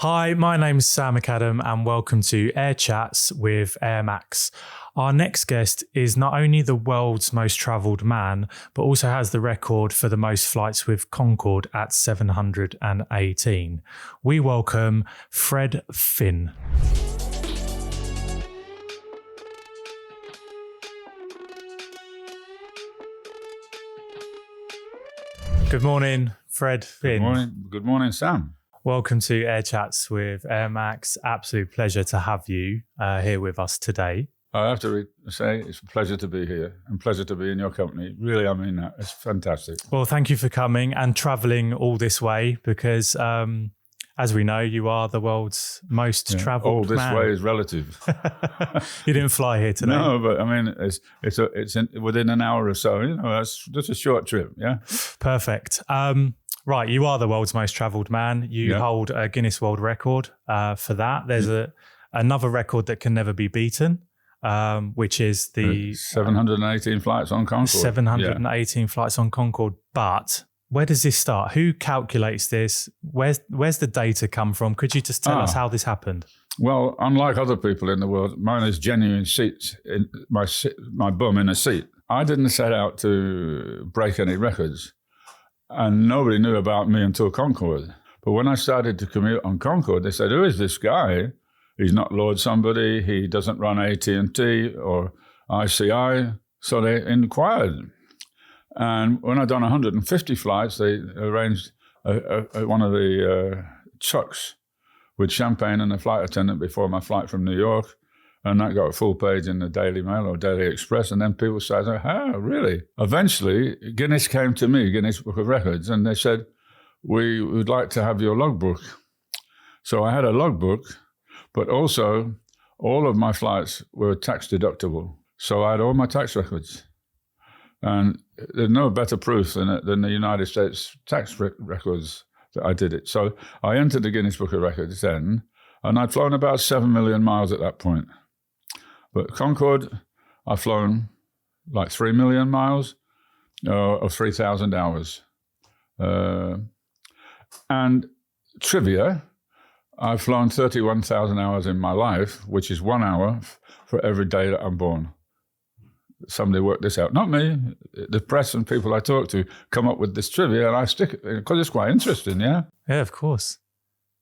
Hi, my name's Sam McAdam and welcome to Air Chats with Air Max. Our next guest is not only the world's most travelled man, but also has the record for the most flights with Concorde at 718. We welcome Fred Finn. Good morning, Fred Finn. Good morning, Sam. Welcome to Air Chats with Air Max. Absolute pleasure to have you here with us today. I have to say it's a pleasure to be here and pleasure to be in your company. Really, I mean that. It's fantastic. Well, thank you for coming and travelling all this way because, as we know, you are the world's most travelled man. All this way is relative. You didn't fly here today. No, but I mean, it's within an hour or so. You know, that's just a short trip. Yeah. Perfect. Right, you are the world's most travelled man. You hold a Guinness World Record for that. There's another record that can never be beaten, which is the 718 flights on Concorde. 718 flights on Concorde. But where does this start? Who calculates this? Where's the data come from? Could you just tell us how this happened? Well, unlike other people in the world, mine is genuine seats in my bum in a seat. I didn't set out to break any records. And nobody knew about me until Concorde. But when I started to commute on Concorde, they said, who is this guy? He's not Lord somebody. He doesn't run AT&T or ICI. So they inquired. And when I'd done 150 flights, they arranged one of the trucks with champagne and a flight attendant before my flight from New York. And that got a full page in the Daily Mail or Daily Express. And then people started saying, really? Eventually, Guinness came to me, Guinness Book of Records, and they said, we would like to have your logbook. So I had a logbook, but also all of my flights were tax deductible. So I had all my tax records. And there's no better proof than the United States tax records that I did it. So I entered the Guinness Book of Records then, and I'd flown about 7 million miles at that point. But Concorde, I've flown like 3 million miles or 3,000 hours. And trivia, I've flown 31,000 hours in my life, which is 1 hour for every day that I'm born. Somebody worked this out. Not me. The press and people I talk to come up with this trivia and I stick it because it's quite interesting, yeah? Yeah, of course.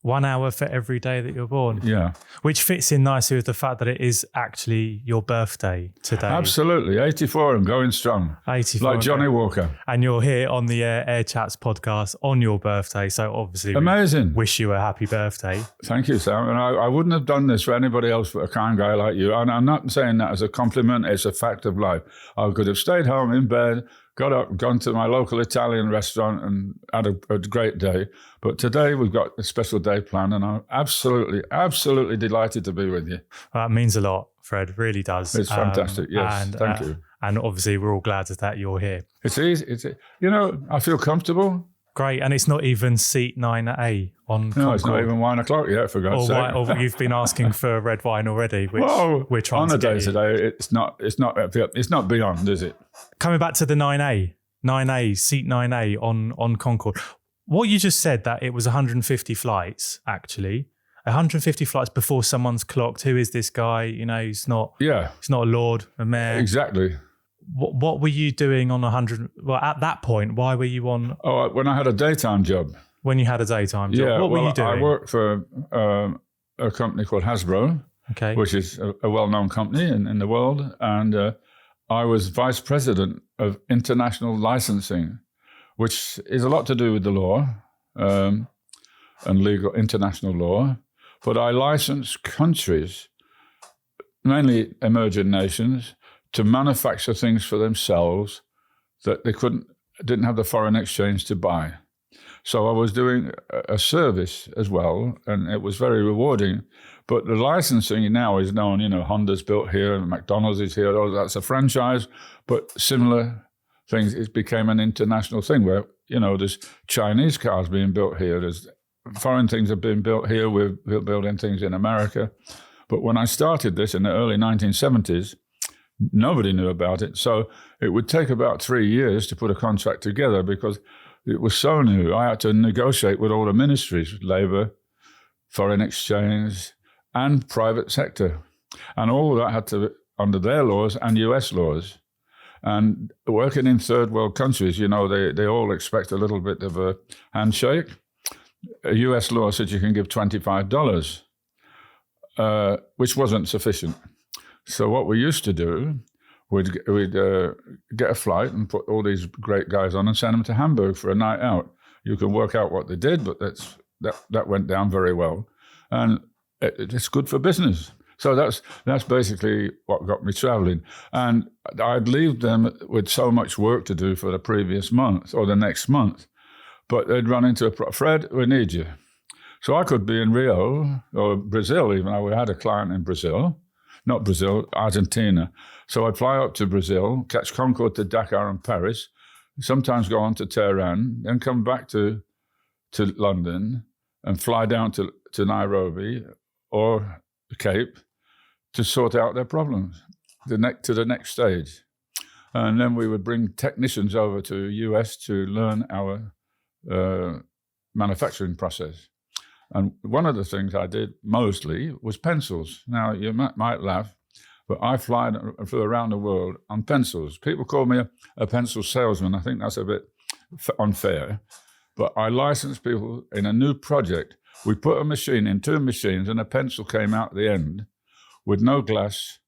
1 hour for every day that you're born. Yeah. Which fits in nicely with the fact that it is actually your birthday today. Absolutely. 84 and going strong. 84. Like Johnny Walker. And you're here on the Air Chats podcast on your birthday. So obviously, amazing. Wish you a happy birthday. Thank you, Sam. And I wouldn't have done this for anybody else but a kind guy like you. And I'm not saying that as a compliment. It's a fact of life. I could have stayed home in bed, got up, gone to my local Italian restaurant and had a great day. But today we've got a special day planned and I'm absolutely delighted to be with you. Well, that means a lot, Fred, really does. It's fantastic, yes. Thank you. And obviously we're all glad that you're here. It's easy. I feel comfortable. Great. And it's not even seat 9A on Concorde. No, it's not even 1 o'clock yet, for God's sake. Or you've been asking for red wine already, which we're trying to get on a day today, it's not beyond, is it? Coming back to the 9A, seat 9A on Concorde. What you just said, that it was 150 flights, actually. 150 flights before someone's clocked. Who is this guy? He's not a lord, a mayor. Exactly. What were you doing on 100? Well, at that point, why were you on? Oh, when I had a daytime job. When you had a daytime job, yeah, what were you doing? I worked for a company called Hasbro, which is a well-known company in the world. And I was vice president of international licensing, which is a lot to do with the law and legal international law. But I licensed countries, mainly emerging nations, to manufacture things for themselves that they didn't have the foreign exchange to buy. So I was doing a service as well, and it was very rewarding. But the licensing now is known, Honda's built here and McDonald's is here. That's a franchise, but similar things. It became an international thing where, there's Chinese cars being built here. There's foreign things are being built here. We're building things in America. But when I started this in the early 1970s, nobody knew about it. So it would take about 3 years to put a contract together because it was so new. I had to negotiate with all the ministries, Labour, foreign exchange, and private sector. And all of that had to be under their laws and US laws. And working in third world countries, you know, they all expect a little bit of a handshake. A US law said you can give $25, which wasn't sufficient. So what we used to do, we'd get a flight and put all these great guys on and send them to Hamburg for a night out. You can work out what they did, but that went down very well. And it's good for business. So that's basically what got me traveling. And I'd leave them with so much work to do for the previous month or the next month. But they'd run into Fred, we need you. So I could be in Rio or Brazil even. We had a client in Brazil. Not Brazil, Argentina. So I'd fly up to Brazil, catch Concorde to Dakar and Paris, sometimes go on to Tehran, then come back to London and fly down to Nairobi or the Cape to sort out their problems to the next stage. And then we would bring technicians over to US to learn our manufacturing process. And one of the things I did mostly was pencils. Now, you might laugh, but I flew around the world on pencils. People call me a pencil salesman. I think that's a bit unfair. But I licensed people in a new project. We put a machine in, 2 machines, and a pencil came out at the end with no glass,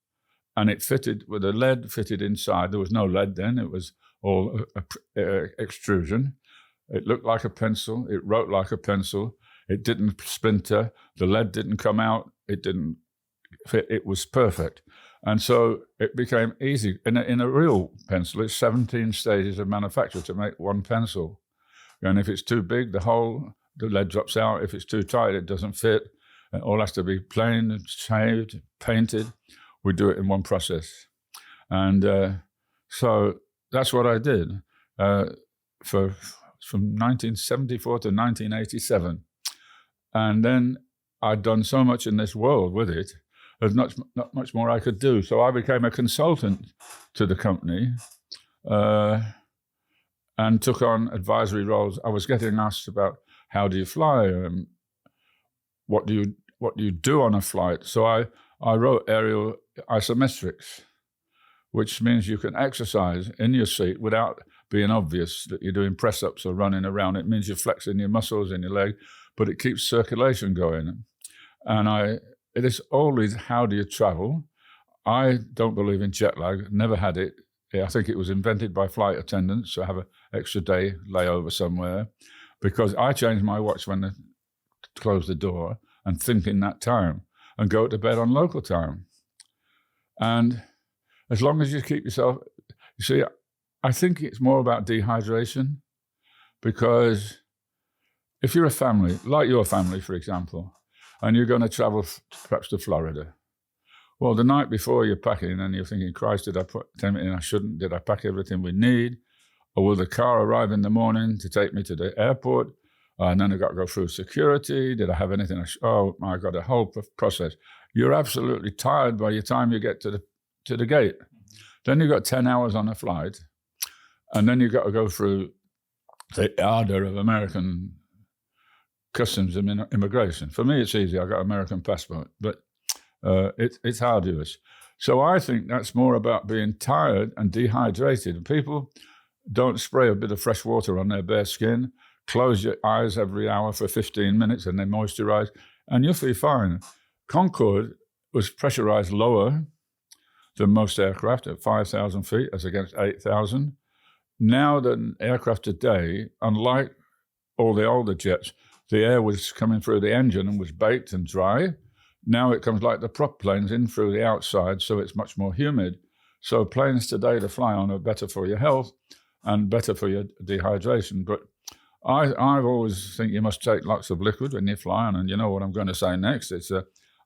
and it fitted with a lead fitted inside. There was no lead then. It was all extrusion. It looked like a pencil. It wrote like a pencil. It didn't splinter. The lead didn't come out. It didn't fit. It was perfect. And so it became easy. In a real pencil, it's 17 stages of manufacture to make one pencil. And if it's too big, the lead drops out. If it's too tight, it doesn't fit. It all has to be planed, shaved, painted. We do it in one process. And so that's what I did from 1974 to 1987. And then I'd done so much in this world with it, there's not much more I could do. So I became a consultant to the company and took on advisory roles. I was getting asked about how do you fly, what do you do on a flight. So I wrote aerial isometrics, which means you can exercise in your seat without being obvious that you're doing press-ups or running around. It means you're flexing your muscles in your leg, but it keeps circulation going. And it is always, how do you travel? I don't believe in jet lag, never had it. I think it was invented by flight attendants to have an extra day layover somewhere, because I change my watch when they close the door and think in that time and go to bed on local time. And as long as you keep yourself, you see, I think it's more about dehydration, because if you're a family, like your family, for example, and you're going to travel perhaps to Florida, well, the night before you're packing and you're thinking, Christ, did I put everything I shouldn't? Did I pack everything we need? Or will the car arrive in the morning to take me to the airport? And then I've got to go through security. Did I have anything? Oh, my God, a whole process. You're absolutely tired by the time you get to the gate. Then you've got 10 hours on a flight. And then you've got to go through the ardor of American customs and immigration. For me, it's easy. I've got an American passport, but it's arduous. So I think that's more about being tired and dehydrated. People don't spray a bit of fresh water on their bare skin, close your eyes every hour for 15 minutes and then moisturize, and you'll feel fine. Concorde was pressurized lower than most aircraft at 5,000 feet as against 8,000. Now the aircraft today, unlike all the older jets, the air was coming through the engine and was baked and dry. Now it comes like the prop planes in through the outside, so it's much more humid. So planes today to fly on are better for your health and better for your dehydration. But I've always think you must take lots of liquid when you're flying, and you know what I'm going to say next. It's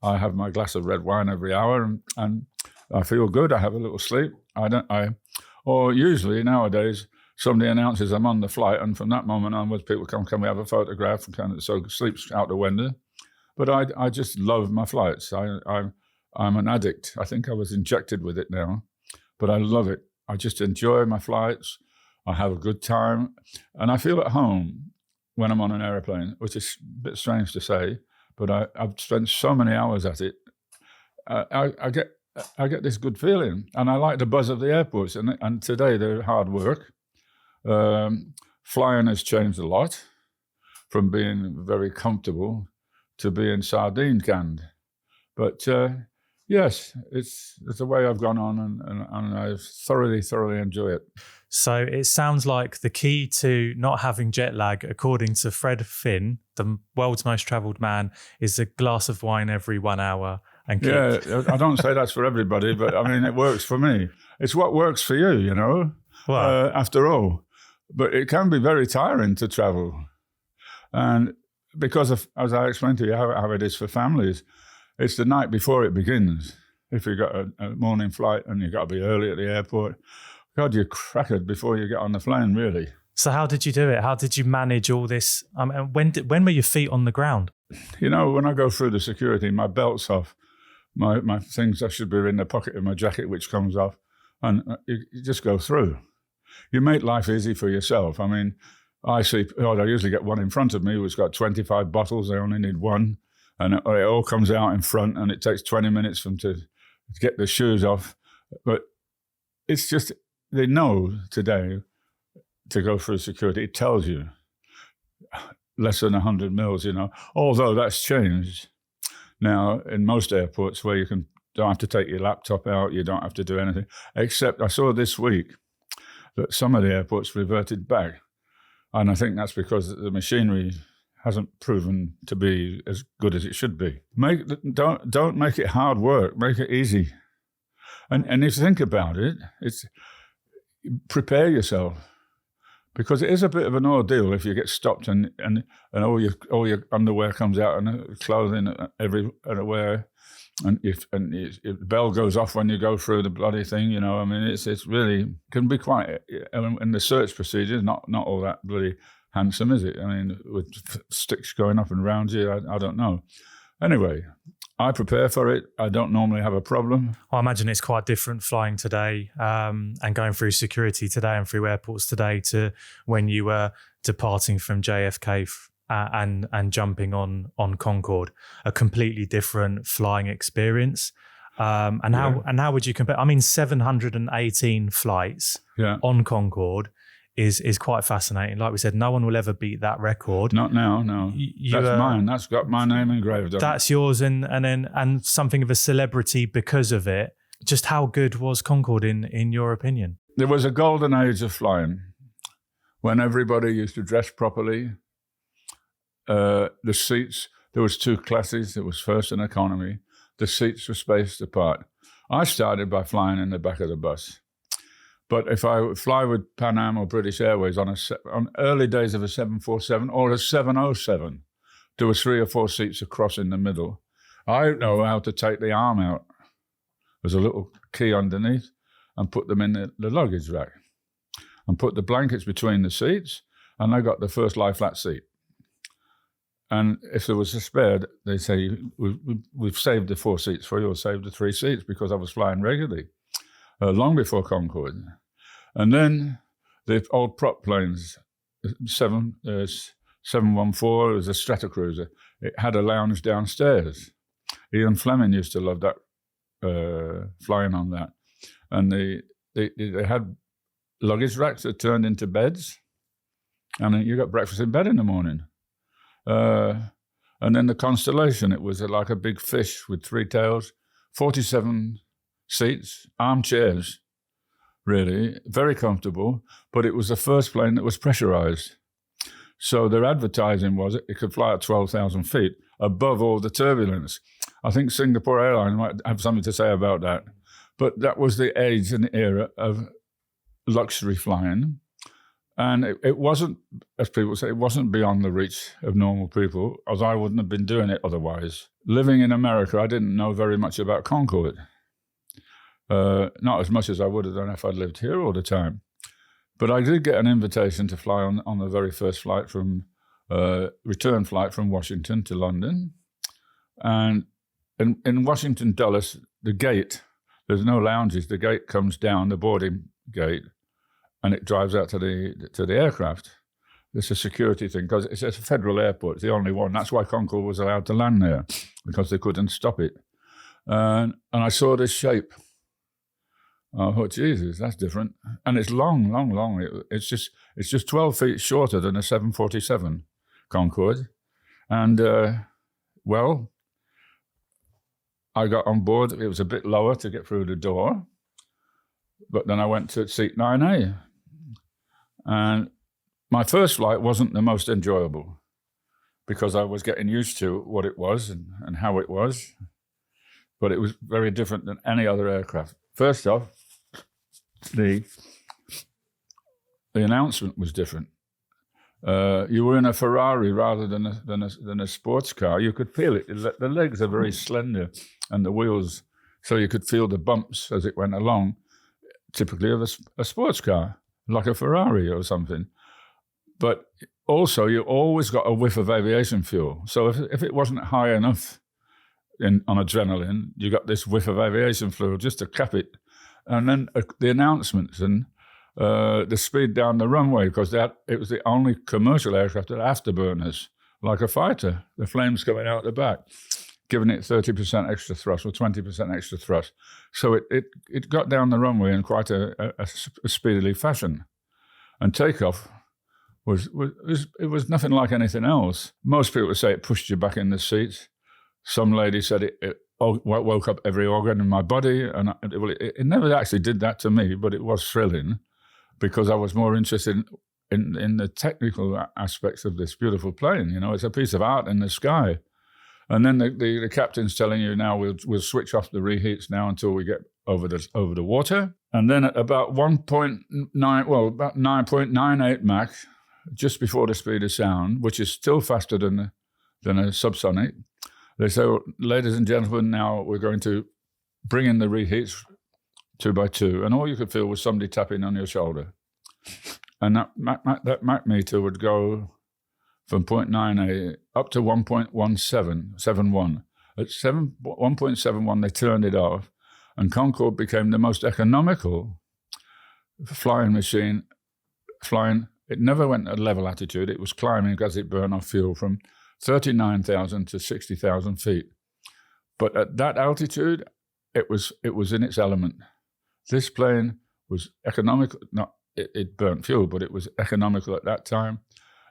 I have my glass of red wine every hour, and I feel good. I have a little sleep. Or usually nowadays somebody announces I'm on the flight, and from that moment onwards, people come, can we have a photograph? So sleep's out the window. But I just love my flights. I'm an addict. I think I was injected with it now, but I love it. I just enjoy my flights. I have a good time, and I feel at home when I'm on an airplane, which is a bit strange to say, but I've spent so many hours at it. I get this good feeling, and I like the buzz of the airports. And today they're hard work. Flying has changed a lot, from being very comfortable to being sardine canned. But yes, it's the way I've gone on, and I thoroughly enjoy it. So it sounds like the key to not having jet lag, according to Fred Finn, the world's most travelled man, is a glass of wine every 1 hour. And yeah, I don't say that's for everybody, but I mean, it works for me. It's what works for you, you know, after all. But it can be very tiring to travel. And because of, as I explained to you, how it is for families, it's the night before it begins. If you've got a morning flight and you've got to be early at the airport, God, you're crackered before you get on the plane, really. So how did you do it? How did you manage all this? When were your feet on the ground? You know, when I go through the security, my belt's off. My things that should be in the pocket of my jacket, which comes off, and you just go through. You make life easy for yourself. I mean, I usually get one in front of me who's got 25 bottles. I only need one, and it all comes out in front, and it takes 20 minutes for them to get the shoes off. But it's just, they know today to go through security. It tells you less than 100 mils, you know, although that's changed. Now, in most airports where you don't have to take your laptop out, you don't have to do anything, except I saw this week that some of the airports reverted back. And I think that's because the machinery hasn't proven to be as good as it should be. Don't make it hard work, make it easy. And if you think about it, it's prepare yourself. Because it is a bit of an ordeal if you get stopped and all your underwear comes out and clothing everywhere, and if the bell goes off when you go through the bloody thing, you know. I mean, it's really can be quite. And the search procedure is not all that bloody handsome, is it? I mean, with sticks going up and around you, I don't know. Anyway, I prepare for it. I don't normally have a problem. I imagine it's quite different flying today and going through security today and through airports today to when you were departing from JFK and jumping on Concorde. A completely different flying experience. How would you compare? I mean, 718 flights on Concorde is quite fascinating. Like we said, no one will ever beat that record. Not now, no. That's mine. That's got my name engraved on it. That's yours, and something of a celebrity because of it. Just how good was Concorde in your opinion? There was a golden age of flying when everybody used to dress properly. The seats, there was two classes. It was first and economy. The seats were spaced apart. I started by flying in the back of the bus. But if I would fly with Pan Am or British Airways on early days of a 747 or a 707, there were 3 or 4 seats across in the middle. I don't know how to take the arm out. There's a little key underneath, and put them in the luggage rack, and put the blankets between the seats, and I got the first lie flat seat. And if there was a spare, they say, we've saved the 4 seats for you, or saved the 3 seats, because I was flying regularly, long before Concorde. And then the old prop planes, 714 was a Stratocruiser. It had a lounge downstairs. Ian Fleming used to love that, flying on that. And they had luggage racks that turned into beds. And then you got breakfast in bed in the morning. And then the Constellation, it was like a big fish with 3 tails, 47 seats, armchairs, really, very comfortable, but it was the first plane that was pressurized. So their advertising was it could fly at 12,000 feet above all the turbulence. I think Singapore Airlines might have something to say about that. But that was the age and the era of luxury flying. And it wasn't, as people say, it wasn't beyond the reach of normal people, as I wouldn't have been doing it otherwise. Living in America, I didn't know very much about Concorde. Not as much as I would have done if I'd lived here all the time. But I did get an invitation to fly on the very first flight return flight from Washington to London. And in Washington Dulles, the gate, there's no lounges. The gate comes down, the boarding gate, and it drives out to the aircraft. It's a security thing because it's a federal airport. It's the only one. That's why Concorde was allowed to land there, because they couldn't stop it. And I saw this shape. I thought, Jesus, that's different. And it's long, long, long. It's just 12 feet shorter than a 747 Concorde. And, well, I got on board. It was a bit lower to get through the door. But then I went to seat 9A. And my first flight wasn't the most enjoyable because I was getting used to what it was and how it was. But it was very different than any other aircraft. First off, the announcement was different. You were in a Ferrari rather than a sports car. You could feel it. The legs are very slender, and the wheels, so you could feel the bumps as it went along. Typically of a sports car, like a Ferrari or something. But also, you always got a whiff of aviation fuel. So if it wasn't high enough on adrenaline, you got this whiff of aviation fuel just to cap it. And then the announcements and the speed down the runway, because it was the only commercial aircraft that had afterburners, like a fighter, the flames coming out the back, giving it 30% extra thrust or 20% extra thrust. So it got down the runway in quite a speedily fashion. And takeoff it was nothing like anything else. Most people would say it pushed you back in the seat. Some lady said it woke up every organ in my body, and it never actually did that to me, but it was thrilling because I was more interested in the technical aspects of this beautiful plane. You know, it's a piece of art in the sky. And then the captain's telling you, now we'll switch off the reheats now until we get over the water. And then at about 9.98 Mach, just before the speed of sound, which is still faster than a subsonic, they say, well, ladies and gentlemen, now we're going to bring in the reheats 2 by 2, and all you could feel was somebody tapping on your shoulder. And that Mach meter would go from 0.98 up to 1.1771. At 1.71, they turned it off, and Concorde became the most economical flying machine. It never went at level altitude. It was climbing because it burned off fuel from 39,000 to 60,000 feet. But at that altitude, it was in its element. This plane was economical. It burnt fuel, but it was economical at that time.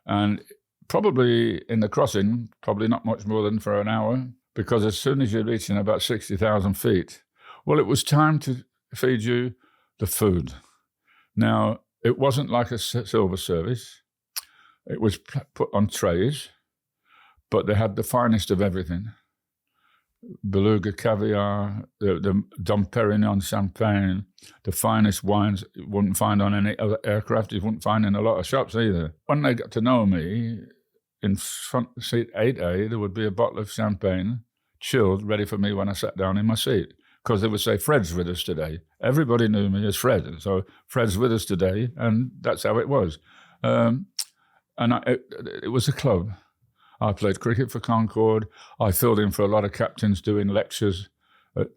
And probably in the crossing, probably not much more than for an hour, because as soon as you're reaching about 60,000 feet, well, it was time to feed you the food. Now, it wasn't like a silver service. It was put on trays, but they had the finest of everything. Beluga caviar, the Dom Perignon champagne, the finest wines you wouldn't find on any other aircraft. You wouldn't find in a lot of shops either. When they got to know me, in front seat 8A, there would be a bottle of champagne, chilled, ready for me when I sat down in my seat. Because they would say, Fred's with us today. Everybody knew me as Fred. So Fred's with us today, and that's how it was. It was a club. I played cricket for Concorde. I filled in for a lot of captains doing lectures at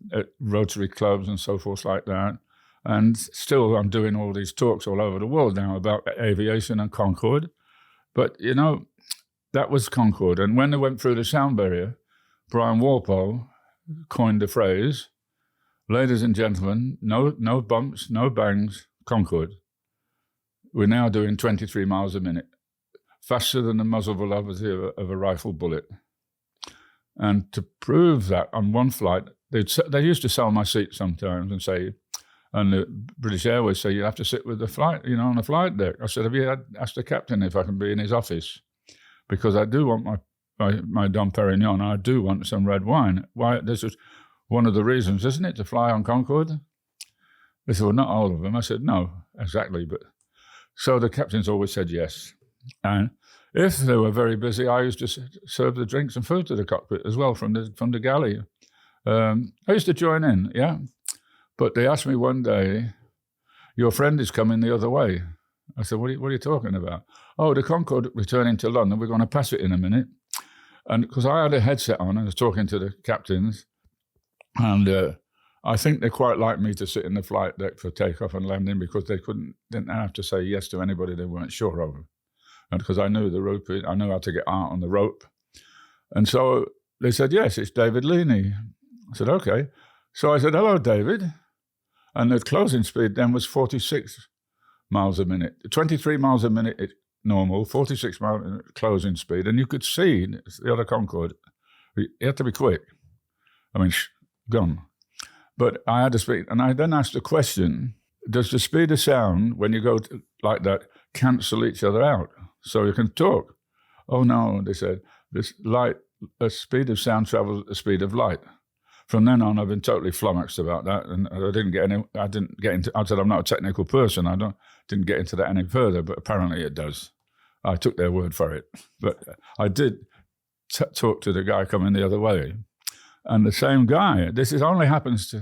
Rotary clubs and so forth like that. And still I'm doing all these talks all over the world now about aviation and Concorde. But, you know, that was Concorde. And when they went through the sound barrier, Brian Walpole coined the phrase, ladies and gentlemen, no bumps, no bangs, Concorde. We're now doing 23 miles a minute, faster than the muzzle velocity of a rifle bullet. And to prove that on one flight, they used to sell my seat sometimes and say, and the British Airways say, you have to sit with the flight, you know, on the flight deck. I said, have you asked the captain if I can be in his office? Because I do want my Dom Perignon, I do want some red wine. Why? This is one of the reasons, isn't it, to fly on Concorde? They said, well, not all of them. I said, no, exactly. But so the captains always said yes. And if they were very busy, I used to serve the drinks and food to the cockpit as well from the galley. I used to join in, yeah. But they asked me one day, your friend is coming the other way. I said, what are you talking about? Oh, the Concorde returning to London, we're going to pass it in a minute. And because I had a headset on and I was talking to the captains, and I think they quite liked me to sit in the flight deck for takeoff and landing because they didn't have to say yes to anybody they weren't sure of. And because I knew the rope, I knew how to get out on the rope. And so they said, yes, it's David Leaney. I said, okay. So I said, hello, David. And the closing speed then was 46 miles a minute. 23 miles a minute normal, 46 miles a minute closing speed. And you could see the other Concorde. You had to be quick. I mean, gone. But I had to speak. And I then asked the question, does the speed of sound, when you go like that, cancel each other out so you can talk? Oh, no, they said, this light, the speed of sound travels at the speed of light. From then on, I've been totally flummoxed about that, and I didn't get into. I said I'm not a technical person. Didn't get into that any further, but apparently it does. I took their word for it. But I did talk to the guy coming the other way, and the same guy. This only happens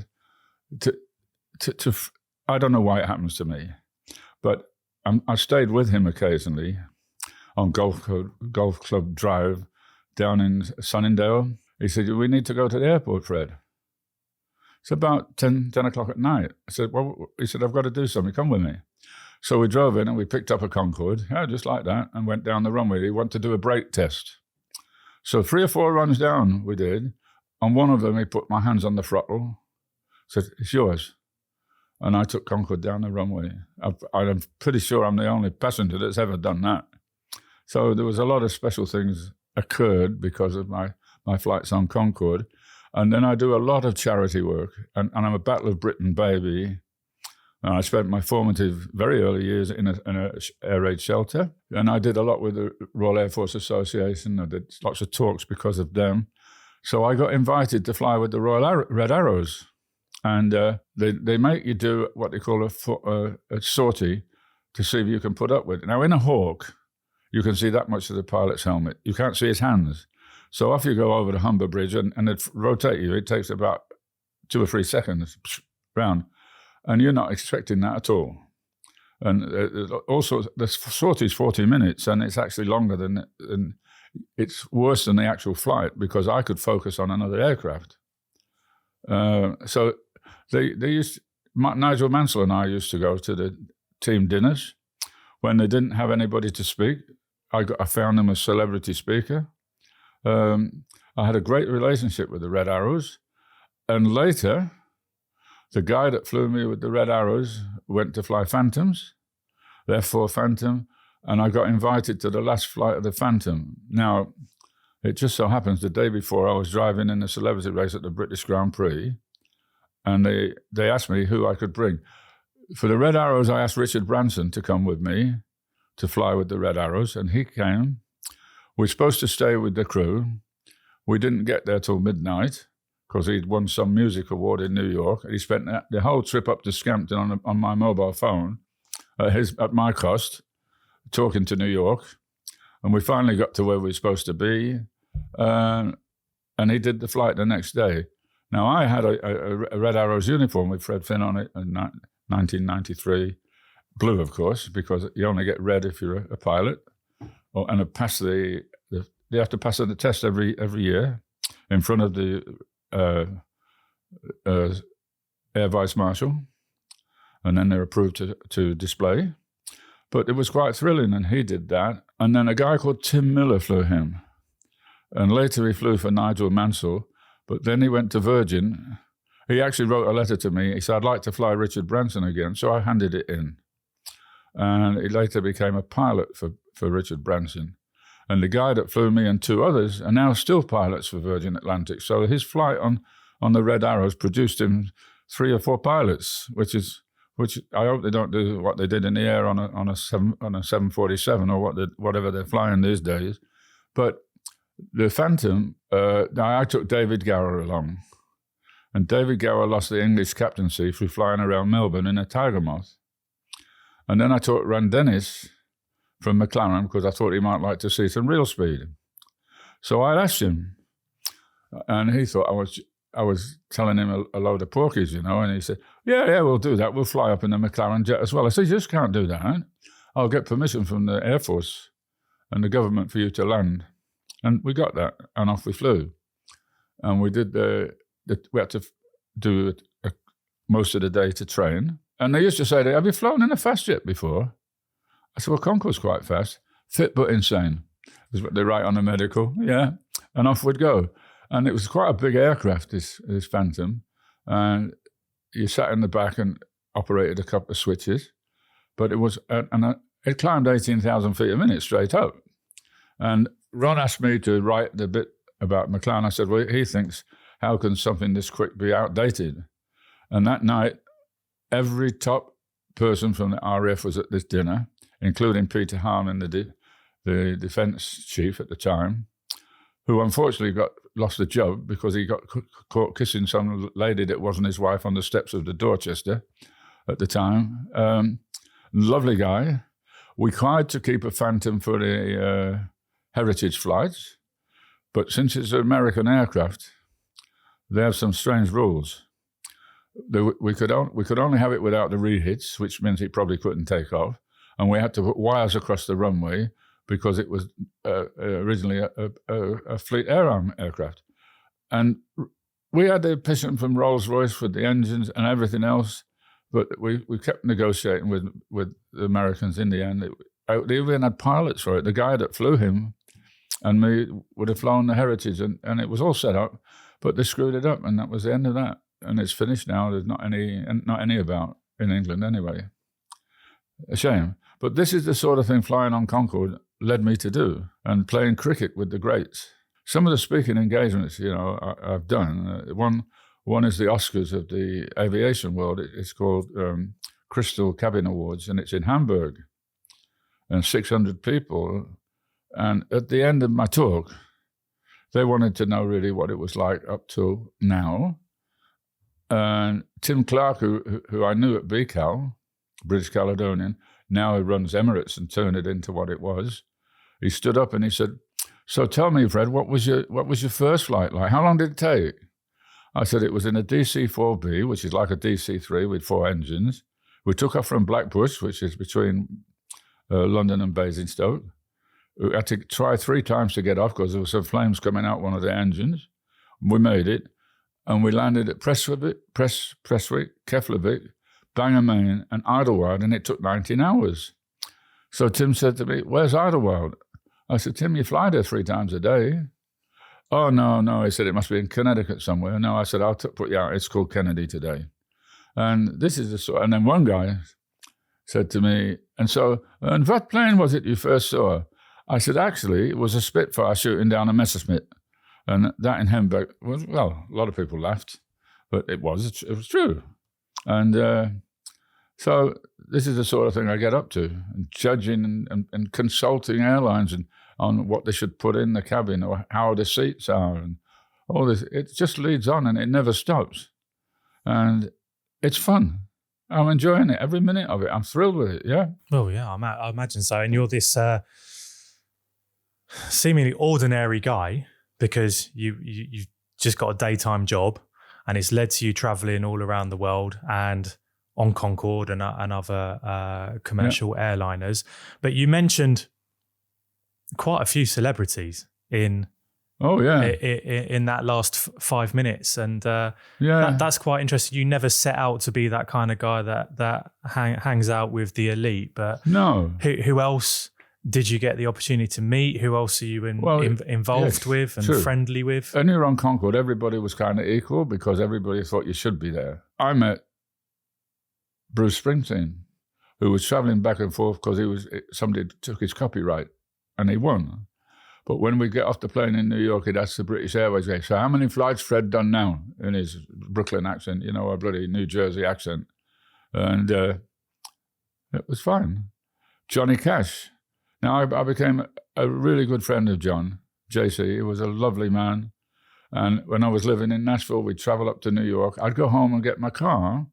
to. I don't know why it happens to me, but I stayed with him occasionally on Golf Club Drive down in Sunningdale. He said, we need to go to the airport, Fred. It's about 10 o'clock at night. I said, he said, I've got to do something. Come with me. So we drove in and we picked up a Concorde, just like that, and went down the runway. He wanted to do a brake test. So 3 or 4 runs down we did. On one of them, he put my hands on the throttle, said, it's yours. And I took Concorde down the runway. I'm pretty sure I'm the only passenger that's ever done that. So there was a lot of special things occurred because of my flights on Concorde. And then I do a lot of charity work. And I'm a Battle of Britain baby. And I spent my formative, very early years in a air raid shelter. And I did a lot with the Royal Air Force Association. I did lots of talks because of them. So I got invited to fly with the Royal Red Arrows. And they make you do what they call a sortie to see if you can put up with it. Now, in a Hawk, you can see that much of the pilot's helmet. You can't see his hands. So off you go over the Humber Bridge, and it rotate you. It takes about 2 or 3 seconds round, and you're not expecting that at all. And also, the sortie is 40 minutes, and it's actually longer than it's worse than the actual flight because I could focus on another aircraft. So Nigel Mansell and I used to go to the team dinners when they didn't have anybody to speak. I found him a celebrity speaker. I had a great relationship with the Red Arrows. And later, the guy that flew me with the Red Arrows went to fly Phantoms, therefore Phantom, and I got invited to the last flight of the Phantom. Now, it just so happens the day before I was driving in a celebrity race at the British Grand Prix, and they asked me who I could bring. For the Red Arrows, I asked Richard Branson to come with me to fly with the Red Arrows, and he came. We're supposed to stay with the crew. We didn't get there till midnight because he'd won some music award in New York. He spent the whole trip up to Scampton on my mobile phone at my cost, talking to New York. And we finally got to where we were supposed to be. And he did the flight the next day. Now, I had a Red Arrows uniform with Fred Finn on it in 1993. Blue, of course, because you only get red if you're a pilot. And they have to pass the test every year in front of the Air Vice Marshal, and then they're approved to display. But it was quite thrilling, and he did that. And then a guy called Tim Miller flew him. And later he flew for Nigel Mansell, but then he went to Virgin. He actually wrote a letter to me. He said, I'd like to fly Richard Branson again. So I handed it in. And he later became a pilot for Richard Branson. And the guy that flew me and 2 others are now still pilots for Virgin Atlantic. So his flight on the Red Arrows produced him 3 or 4 pilots, which I hope they don't do what they did in the air on a 747 or whatever they're flying these days. But the Phantom, I took David Gower along. And David Gower lost the English captaincy through flying around Melbourne in a Tiger Moth. And then I took Ran Dennis from McLaren because I thought he might like to see some real speed. So I asked him, and he thought I was telling him a load of porkies, and he said, yeah, we'll do that. We'll fly up in the McLaren jet as well. I said, you just can't do that. I'll get permission from the Air Force and the government for you to land. And we got that, and off we flew. And we did we had to do most of the day to train. And they used to say, have you flown in a fast jet before? I said, well, Concorde's quite fast. fit but insane, is what they write on the medical. Yeah, and off we'd go. And it was quite a big aircraft, this Phantom, and you sat in the back and operated a couple of switches, but it climbed 18,000 feet a minute straight up. And Ron asked me to write the bit about McLaren. I said, well, he thinks, how can something this quick be outdated? And that night, every top person from the RAF was at this dinner, including Peter Harman, the defense chief at the time, who unfortunately lost the job because he got caught kissing some lady that wasn't his wife on the steps of the Dorchester at the time. Lovely guy. We tried to keep a Phantom for the heritage flights, but since it's an American aircraft, they have some strange rules. We could only have it without the rehits, which means it probably couldn't take off, and we had to put wires across the runway because it was originally a Fleet Air Arm aircraft. And we had the piston from Rolls-Royce with the engines and everything else, but we kept negotiating with the Americans in the end. They even had pilots for it. The guy that flew him and me would have flown the Heritage, and it was all set up, but they screwed it up, and that was the end of that. And it's finished now. There's not any about in England anyway. A shame. But this is the sort of thing flying on Concorde led me to do, and playing cricket with the greats. Some of the speaking engagements, I've done. One is the Oscars of the aviation world. It's called Crystal Cabin Awards, and it's in Hamburg, and 600 people. And at the end of my talk, they wanted to know really what it was like up till now. And Tim Clark, who I knew at BCAL, British Caledonian, now he runs Emirates and turned it into what it was. He stood up and he said, "So tell me, Fred, what was your first flight like? How long did it take?" I said it was in a DC-4B, which is like a DC-3 with 4 engines. We took off from Blackbush, which is between London and Basingstoke. We had to try 3 times to get off because there were some flames coming out one of the engines. We made it, and we landed at Prestwick, Keflavik, Bangor Main, and Idlewild, and it took 19 hours. So Tim said to me, "Where's Idlewild?" I said, "Tim, you fly there 3 times a day." "Oh, no." He said, "It must be in Connecticut somewhere." No, I said, "I'll put you out. It's called Kennedy today." And this is the sort. And then one guy said to me, and what plane was it you first saw? I said, actually, it was a Spitfire shooting down a Messerschmitt. And that in Hamburg was, well, a lot of people laughed, but it was true. And so this is the sort of thing I get up to, and judging and consulting airlines on what they should put in the cabin or how the seats are and all this. It just leads on and it never stops. And it's fun. I'm enjoying it, every minute of it. I'm thrilled with it, yeah. Well, yeah, I imagine so. And you're this seemingly ordinary guy because you've just got a daytime job, and it's led to you traveling all around the world and on Concorde and other commercial airliners. But you mentioned quite a few celebrities in that last 5 minutes, and that's quite interesting. You never set out to be that kind of guy that hangs out with the elite, but no. Who else did you get the opportunity to meet? Who else are you involved with and friendly with? When you were on Concorde, everybody was kind of equal because everybody thought you should be there. I met Bruce Springsteen, who was traveling back and forth because somebody took his copyright and he won. But when we get off the plane in New York, he'd ask the British Airways guy, "So how many flights Fred done now?" in his Brooklyn accent, a bloody New Jersey accent. And it was fine. Johnny Cash. Now, I became a really good friend of John, JC. He was a lovely man. And when I was living in Nashville, we'd travel up to New York. I'd go home and get my car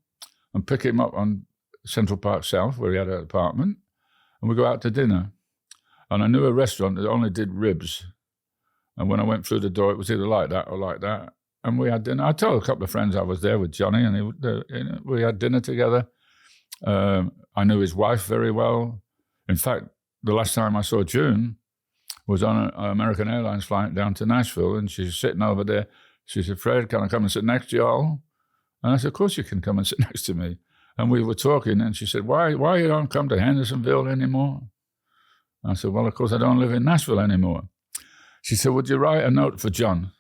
and pick him up on Central Park South, where he had an apartment, and we'd go out to dinner. And I knew a restaurant that only did ribs. And when I went through the door, it was either like that or like that. And we had dinner. I told a couple of friends I was there with Johnny, and we had dinner together. I knew his wife very well. In fact, the last time I saw June was on an American Airlines flight down to Nashville, and she's sitting over there. She said, "Fred, can I come and sit next to you all?" And I said, "Of course you can come and sit next to me." And we were talking, and she said, why you don't come to Hendersonville anymore?" I said, well, of course, I don't live in Nashville anymore. She said, would you write a note for John?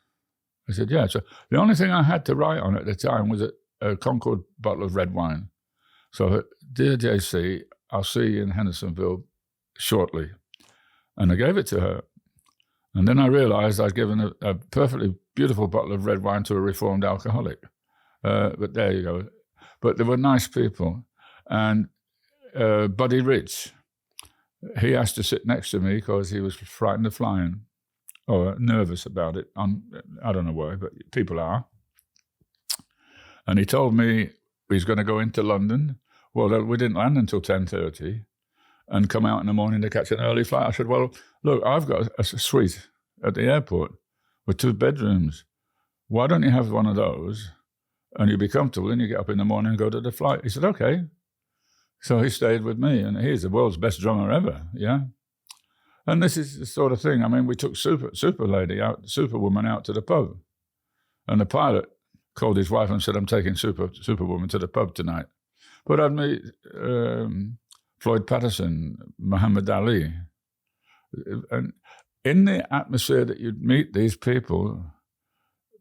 I said, yeah. So the only thing I had to write on at the time was a Concorde bottle of red wine. So, dear JC, I'll see you in Hendersonville shortly. And I gave it to her. And then I realized I'd given a perfectly beautiful bottle of red wine to a reformed alcoholic. But there you go. But they were nice people. And Buddy Rich, he asked to sit next to me because he was frightened of flying or nervous about it. I don't know why, but people are. And he told me he's going to go into London. Well, we didn't land until 10:30 and come out in the morning to catch an early flight. I said, well, look, I've got a suite at the airport with 2 bedrooms. Why don't you have one of those and you'll be comfortable and you get up in the morning and go to the flight? He said, okay. So he stayed with me, and he's the world's best drummer ever, yeah? And this is the sort of thing. I mean, we took Superwoman out to the pub. And the pilot called his wife and said, I'm taking Superwoman to the pub tonight. But I'd meet Floyd Patterson, Muhammad Ali. And in the atmosphere that you'd meet these people,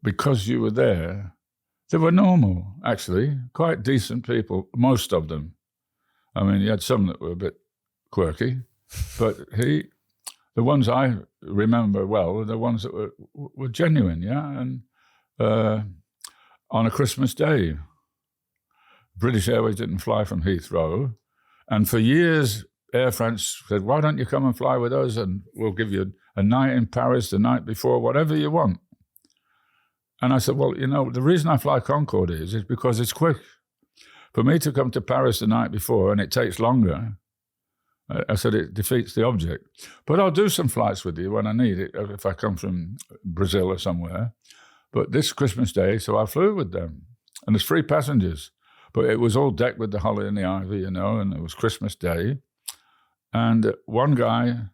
because you were there, they were normal, actually, quite decent people, most of them. I mean, you had some that were a bit quirky, but the ones I remember well were the ones that were genuine, yeah? And on a Christmas day, British Airways didn't fly from Heathrow, and for years, Air France said, why don't you come and fly with us, and we'll give you a night in Paris the night before, whatever you want. And I said, well, you know, the reason I fly Concorde is because it's quick. For me to come to Paris the night before and it takes longer, I said it defeats the object. But I'll do some flights with you when I need it, if I come from Brazil or somewhere. But this Christmas Day, so I flew with them. And there's 3 passengers. But it was all decked with the holly and the ivy, you know, and it was Christmas Day. And one guy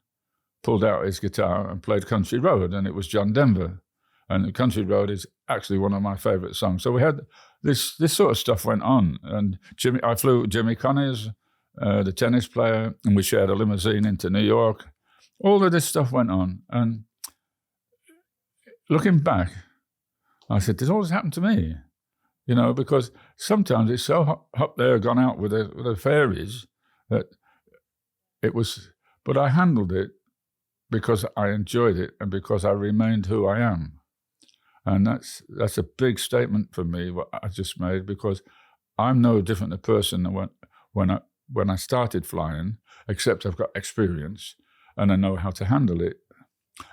pulled out his guitar and played Country Road, and it was John Denver. And Country Road is actually one of my favorite songs. So we had this sort of stuff went on. And I flew with Jimmy Connors, the tennis player, and we shared a limousine into New York. All of this stuff went on. And looking back, I said, did all this happen to me? You know, because sometimes it's so up there, gone out with the fairies, that it was, but I handled it because I enjoyed it and because I remained who I am. And that's a big statement for me, what I just made, because I'm no different a person than when I started flying, except I've got experience and I know how to handle it.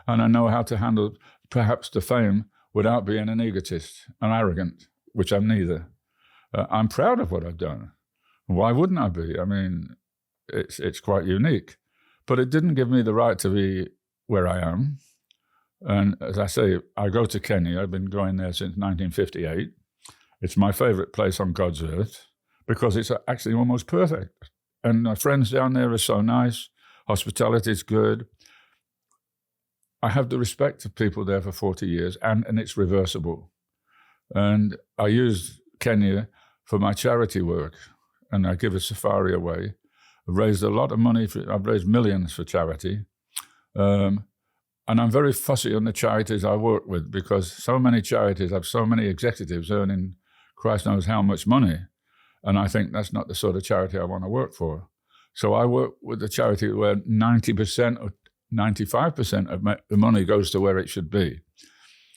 And I know how to handle perhaps the fame without being an egotist and arrogant, which I'm neither. I'm proud of what I've done. Why wouldn't I be? I mean, it's quite unique. But it didn't give me the right to be where I am. And as I say, I go to Kenya. I've been going there since 1958. It's my favorite place on God's earth because it's actually almost perfect. And my friends down there are so nice. Hospitality is good. I have the respect of people there for 40 years, and it's reversible. And I use Kenya for my charity work, and I give a safari away. I've raised a lot of money. I've raised millions for charity. And I'm very fussy on the charities I work with because so many charities have so many executives earning Christ knows how much money. And I think that's not the sort of charity I want to work for. So I work with a charity where 90% or 95% of the money goes to where it should be.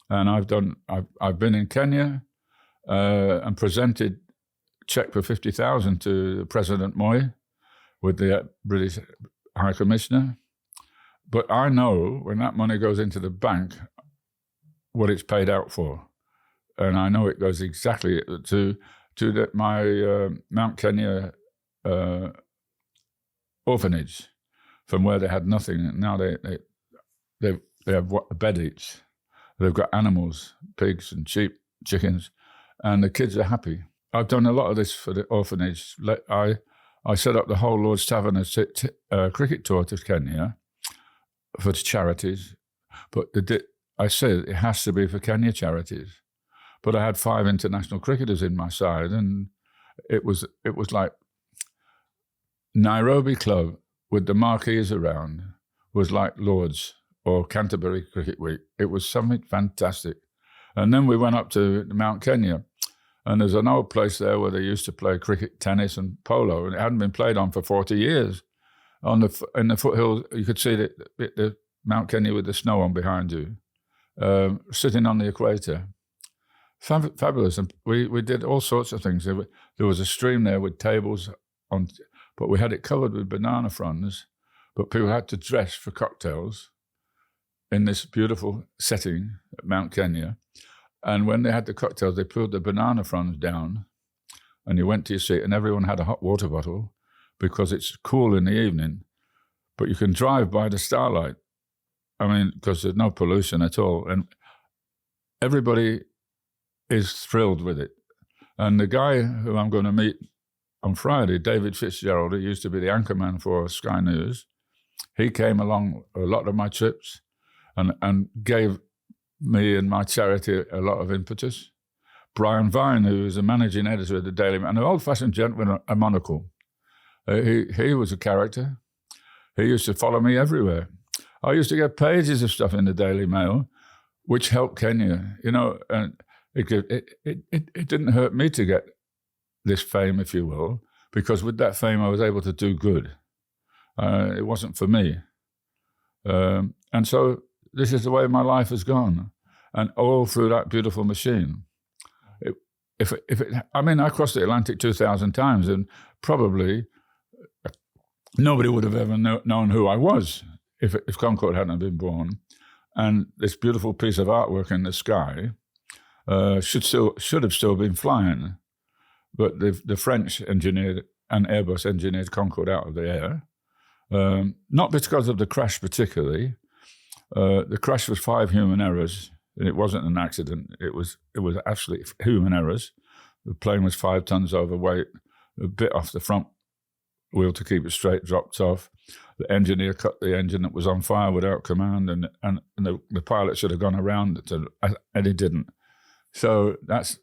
And I've been in Kenya and presented a check for 50,000 to President Moi with the British High Commissioner. But I know when that money goes into the bank, what it's paid out for. And I know it goes exactly to my Mount Kenya orphanage, from where they had nothing. And now they have a bed each. They've got animals, pigs and sheep, chickens, and the kids are happy. I've done a lot of this for the orphanage. I set up the whole Lord's Tavern cricket tour to Kenya for the charities, but I said it has to be for Kenya charities. But I had 5 international cricketers in my side, and it was like Nairobi Club with the marquees around, was like Lord's or Canterbury Cricket Week. It was something fantastic. And then we went up to Mount Kenya, and there's an old place there where they used to play cricket, tennis, and polo, and it hadn't been played on for 40 years. In the foothills, you could see the Mount Kenya with the snow on behind you, sitting on the equator. Fabulous. And we did all sorts of things. There was a stream there with tables on, but we had it covered with banana fronds, but people had to dress for cocktails in this beautiful setting at Mount Kenya. And when they had the cocktails, they pulled the banana fronds down, and you went to your seat, and everyone had a hot water bottle because it's cool in the evening, but you can drive by the starlight. I mean, because there's no pollution at all. And everybody is thrilled with it. And the guy who I'm going to meet on Friday, David Fitzgerald, who used to be the anchorman for Sky News, he came along a lot of my trips and gave me and my charity a lot of impetus. Brian Vine, who is the managing editor of the Daily Mail, an old-fashioned gentleman with a monocle. He was a character. He used to follow me everywhere. I used to get pages of stuff in the Daily Mail, which helped Kenya, and it didn't hurt me to get this fame, if you will, because with that fame I was able to do good. It wasn't for me. And so this is the way my life has gone, and all through that beautiful machine. I crossed the Atlantic 2,000 times, and probably nobody would have ever known who I was if Concorde hadn't been born. And this beautiful piece of artwork in the sky should have still been flying, but the French engineered and Airbus engineered Concorde out of the air, not because of the crash particularly. The crash was 5 human errors. It wasn't an accident. It was actually human errors. The plane was 5 tons overweight. A bit off the front wheel to keep it straight dropped off. The engineer cut the engine that was on fire without command, and the pilot should have gone around it, and he didn't. So that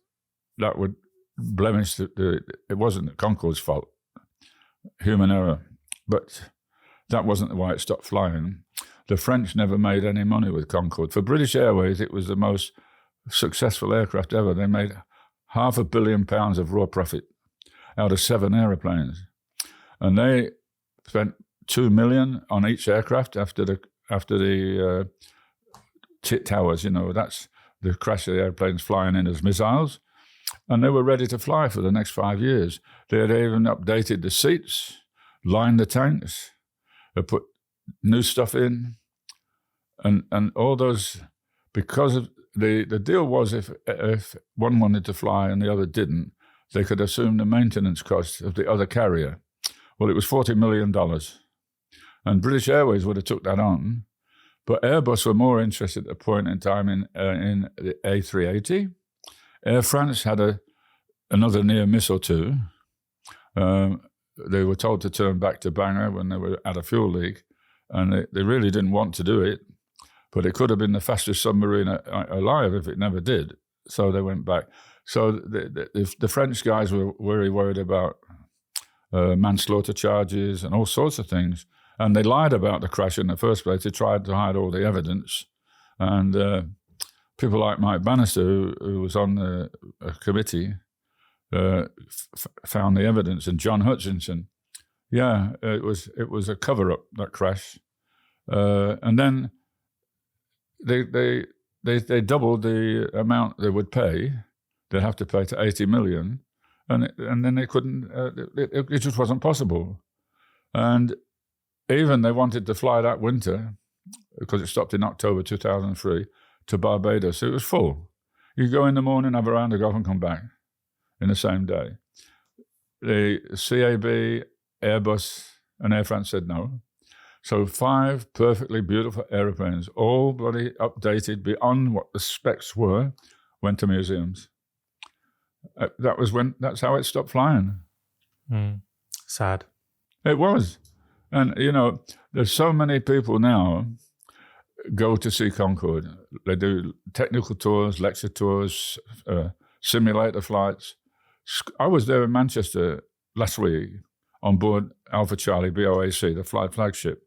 would blemish it wasn't Concorde's fault, human error. But that wasn't why it stopped flying. The French never made any money with Concorde. For British Airways, it was the most successful aircraft ever. They made £500 million of raw profit out of 7 aeroplanes. And they spent $2 million on each aircraft after the towers, that's the crash of the airplanes flying in as missiles. And they were ready to fly for the next 5 years. They had even updated the seats, lined the tanks, they put new stuff in, and all those, because of the deal was if one wanted to fly and the other didn't, they could assume the maintenance cost of the other carrier. Well, it was $40 million. And British Airways would have took that on, but Airbus were more interested at a point in time in the A380. Air France had another near miss or two. They were told to turn back to Bangor when they were at a fuel leak, and they really didn't want to do it, but it could have been the fastest submarine alive if it never did. So they went back. So the French guys were very worried about manslaughter charges and all sorts of things. And they lied about the crash in the first place. They tried to hide all the evidence. And people like Mike Bannister, who was on the committee, found the evidence. And John Hutchinson, it was a cover-up, that crash. And then they doubled the amount they would pay. They'd have to pay to 80 million. And then they couldn't, it just wasn't possible. And even they wanted to fly that winter, because it stopped in October 2003, to Barbados. It was full. You go in the morning, have a round of golf and come back in the same day. The CAB, Airbus, and Air France said no. So 5 perfectly beautiful aeroplanes, all bloody updated beyond what the specs were, went to museums. That's how it stopped flying. Sad. It was. And, there's so many people now go to see Concorde. They do technical tours, lecture tours, simulator flights. I was there in Manchester last week on board Alpha Charlie BOAC, the flagship.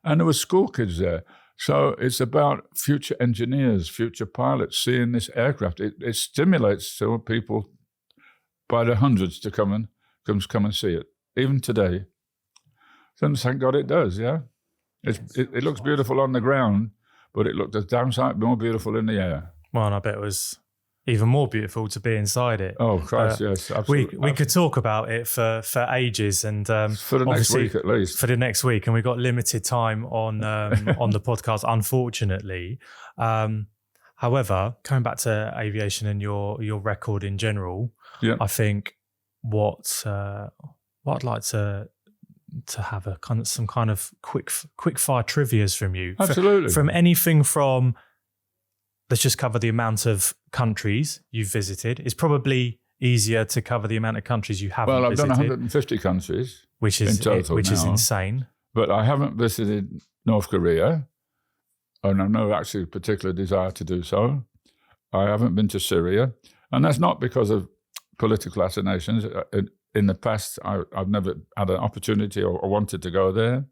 And there were school kids there. So it's about future engineers, future pilots seeing this aircraft. It stimulates some people by the hundreds to come and see it, even today. So thank God it does, yeah? It looks beautiful on the ground, but it looked a damn sight more beautiful in the air. Well, and I bet it was even more beautiful to be inside it. Oh, Christ, yes, absolutely. We could talk about it for ages, and for the next week at least. For the next week, and we got limited time on the podcast, unfortunately. However, coming back to aviation and your record in general, I think what I'd like to have some kind of quick fire trivias from you. Absolutely. From anything from, let's just cover the amount of countries you've visited. It's probably easier to cover the amount of countries you haven't visited. Well, I've done 150 countries which is in total which now, is insane. But I haven't visited North Korea, and I've no actually particular desire to do so. I haven't been to Syria, and that's not because of political assassinations. In the past, I've never had an opportunity or wanted to go there.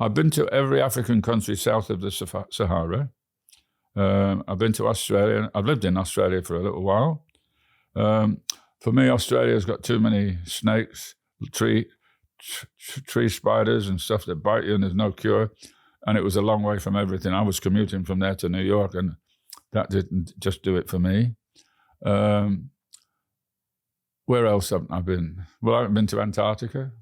I've been to every African country south of the Sahara. I've been to Australia. I've lived in Australia for a little while. For me, Australia's got too many snakes, tree spiders and stuff that bite you, and there's no cure. And it was a long way from everything. I was commuting from there to New York, and that didn't just do it for me. Where else haven't I been? Well, I haven't been to Antarctica.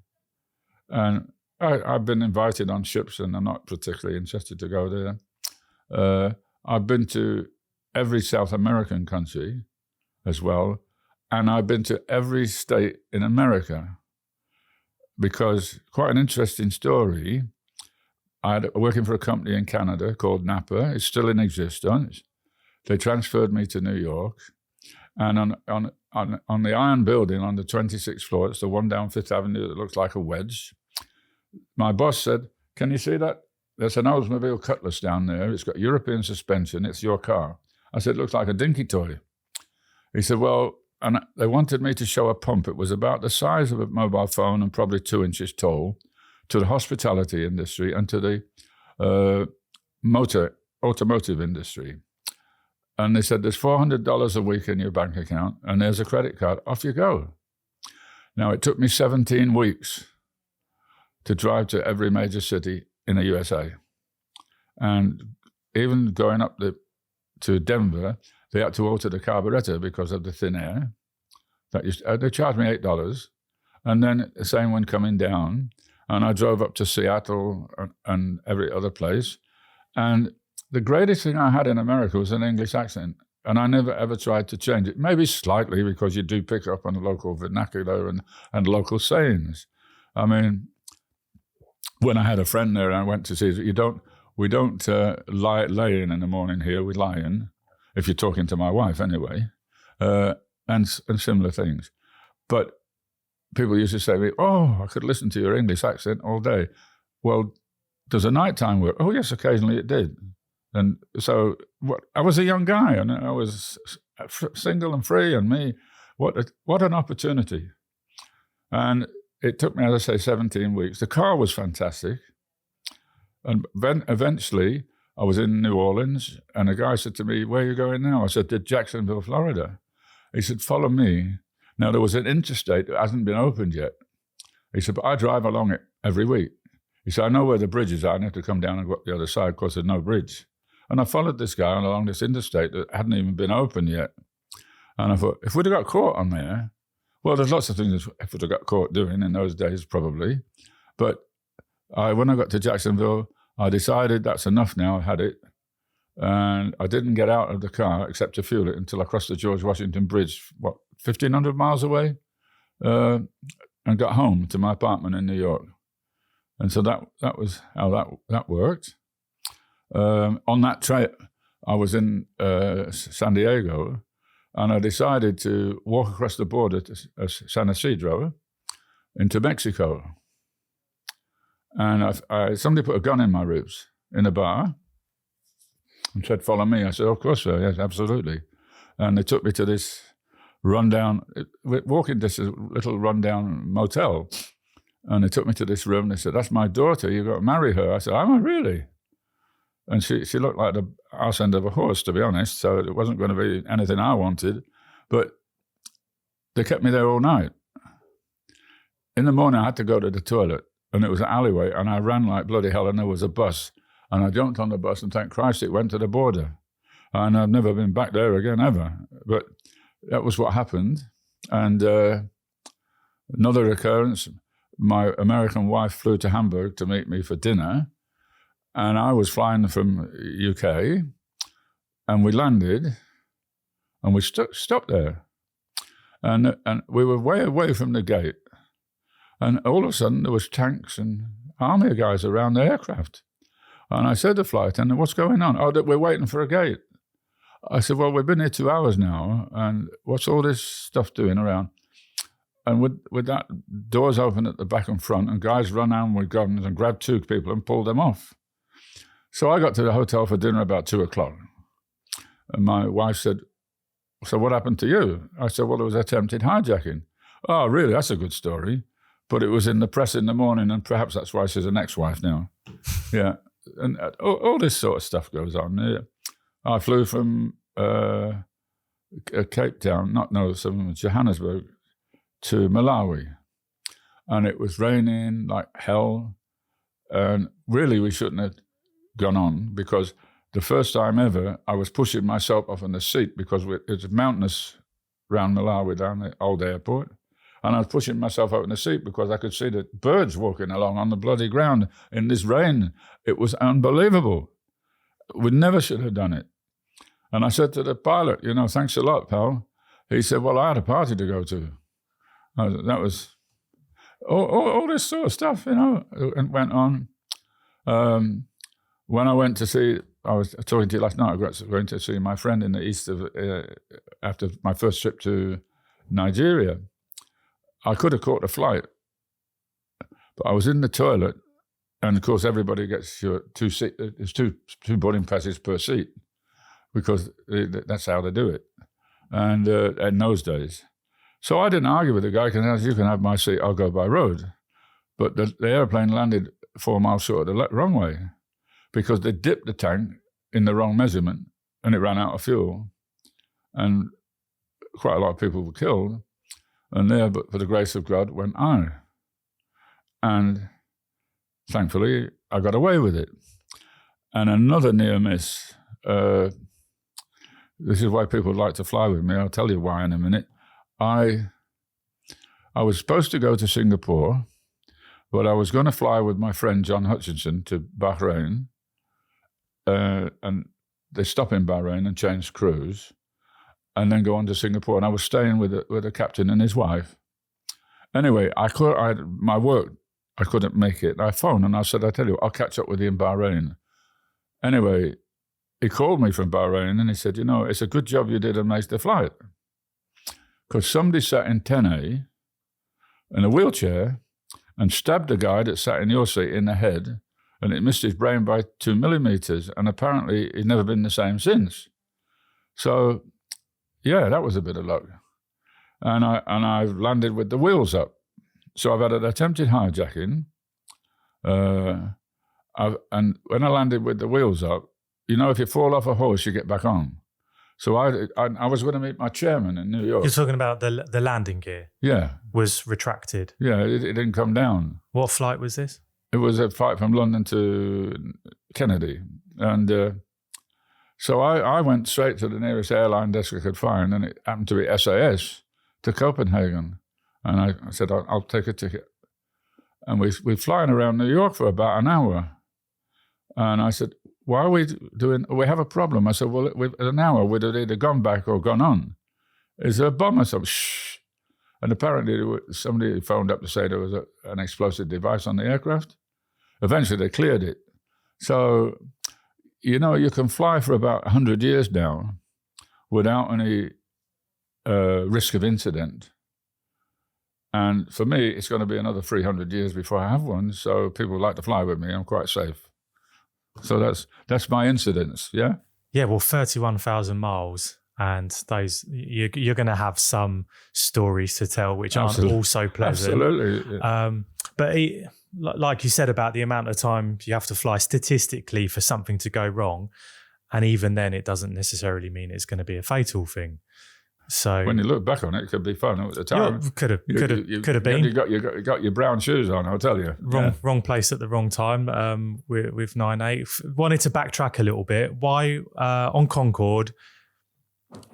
And I've been invited on ships, and I'm not particularly interested to go there. I've been to every South American country as well, and I've been to every state in America, because quite an interesting story. I was working for a company in Canada called Napa. It's still in existence. They transferred me to New York, and on the Iron Building on the 26th floor, it's the one down Fifth Avenue that looks like a wedge. My boss said, "Can you see that? There's an Oldsmobile Cutlass down there. It's got European suspension. It's your car." I said, "It looks like a dinky toy." He said, "Well," and they wanted me to show a pump. It was about the size of a mobile phone and probably 2 inches tall, to the hospitality industry and to the automotive industry. And they said, "There's $400 a week in your bank account, and there's a credit card. Off you go." Now, it took me 17 weeks to drive to every major city in the USA. And even going up to Denver, they had to alter the carburetor because of the thin air. They charged me $8. And then the same when coming down. And I drove up to Seattle and every other place. And the greatest thing I had in America was an English accent. And I never, ever tried to change it. Maybe slightly, because you do pick up on the local vernacular and local sayings. I mean, when I had a friend there, I went to see, we don't lay in the morning here, we lie in, if you're talking to my wife anyway, and similar things. But people used to say to me, "Oh, I could listen to your English accent all day." Well, does a nighttime work? Oh, yes, occasionally it did. And so I was a young guy, and I was single and free, and what an opportunity. And it took me, as I say, 17 weeks. The car was fantastic. And then eventually I was in New Orleans, and a guy said to me, "Where are you going now?" I said, "To Jacksonville, Florida." He said, "Follow me." Now, there was an interstate that hasn't been opened yet. He said, "But I drive along it every week." He said, "I know where the bridges are. I have to come down and go up the other side because there's no bridge." And I followed this guy along this interstate that hadn't even been opened yet. And I thought, if we'd have got caught on there, well, there's lots of things if we'd have got caught doing in those days, probably. But when I got to Jacksonville, I decided that's enough now. I had it. And I didn't get out of the car except to fuel it until I crossed the George Washington Bridge, 1,500 miles away, and got home to my apartment in New York. And so that was how that worked. On that trip, I was in San Diego, and I decided to walk across the border to San Isidro into Mexico. And somebody put a gun in my ribs in a bar and said, "Follow me." I said, "Of course, sir. Yes, absolutely." And they took me to this rundown, walking this little rundown motel. And they took me to this room. They said, "That's my daughter. You've got to marry her." I said, "Am I really?" And she looked like the arse end of a horse, to be honest. So it wasn't going to be anything I wanted. But they kept me there all night. In the morning, I had to go to the toilet, and it was an alleyway, and I ran like bloody hell, and there was a bus. And I jumped on the bus, and thank Christ it went to the border. And I've never been back there again, ever. But that was what happened. And another occurrence, my American wife flew to Hamburg to meet me for dinner. And I was flying from UK, and we landed, and we stopped there. And we were way away from the gate. And all of a sudden, there was tanks and army guys around the aircraft. And I said to the flight attendant, "What's going on?" "Oh, we're waiting for a gate." I said, "Well, we've been here 2 hours now, and what's all this stuff doing around?" And with that, doors open at the back and front, and guys run out with guns and grabbed 2 people and pulled them off. So I got to the hotel for dinner about 2:00. And my wife said, "So what happened to you?" I said, "Well, there was attempted hijacking." "Oh, really? That's a good story. But it was in the press in the morning, and perhaps that's why she's an ex-wife now." Yeah. And all this sort of stuff goes on. Yeah. I flew from Cape Town, from Johannesburg, to Malawi. And it was raining like hell. And really, we shouldn't have gone on, because the first time ever, I was pushing myself off in the seat, because it's mountainous around Malawi down the old airport. And I was pushing myself out in the seat because I could see the birds walking along on the bloody ground in this rain. It was unbelievable. We never should have done it. And I said to the pilot, "Thanks a lot, pal." He said, "Well, I had a party to go to." That was all this sort of stuff, and went on. When I went to see, I was talking to you last night, I was going to see my friend in the east of, after my first trip to Nigeria. I could have caught a flight, but I was in the toilet, and of course everybody gets your 2 seat. There's two boarding passes per seat, because that's how they do it, and in those days. So I didn't argue with the guy, because "You can have my seat, I'll go by road." But the airplane landed 4 miles short of the wrong way, because they dipped the tank in the wrong measurement, and it ran out of fuel, and quite a lot of people were killed. And there, but for the grace of God, went I. And thankfully, I got away with it. And another near miss. This is why people like to fly with me. I'll tell you why in a minute. I was supposed to go to Singapore, but I was going to fly with my friend John Hutchinson to Bahrain. And they stop in Bahrain and change crews, and then go on to Singapore. And I was staying with a captain and his wife. Anyway, I couldn't make it. I phoned and I said, "I tell you, I'll catch up with you in Bahrain." Anyway, he called me from Bahrain and he said, "It's a good job you did and made the flight." Because somebody sat in 10A in a wheelchair and stabbed a guy that sat in your seat in the head, and it missed his brain by 2 millimeters. And apparently he'd never been the same since. So, yeah, that was a bit of luck. And I landed with the wheels up. So I've had an attempted hijacking. And when I landed with the wheels up, if you fall off a horse, you get back on. So I was going to meet my chairman in New York. You're talking about the landing gear? Yeah. Was retracted? Yeah, it didn't come down. What flight was this? It was a flight from London to Kennedy. And so I went straight to the nearest airline desk I could find, and it happened to be SAS to Copenhagen. And I said, I'll take a ticket. And we're flying around New York for about an hour. And I said, "Why are we doing, we have a problem." I said, "Well, with an hour, we'd have either gone back or gone on. Is there a bomb or something?" Shh. And apparently somebody phoned up to say there was an explosive device on the aircraft. Eventually they cleared it. So, you can fly for about 100 years now without any risk of incident. And for me, it's going to be another 300 years before I have one. So people like to fly with me. I'm quite safe. So that's my incidents, yeah? Yeah, well, 31,000 miles, and those you're going to have some stories to tell, which aren't also pleasant. Absolutely. Yeah. But like you said about the amount of time you have to fly statistically for something to go wrong, and even then it doesn't necessarily mean it's going to be a fatal thing. So when you look back on it, it could be fun at the time. Could have been. You got your brown shoes on, I'll tell you. Wrong place at the wrong time. With 9.8. Wanted to backtrack a little bit. Why on Concorde?